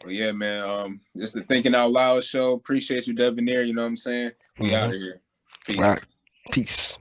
Well, yeah, man. Just the Thinking Out Loud show. Appreciate you, Devanere. You know what I'm saying? We out Hmm. of here. All Peace. right. Peace.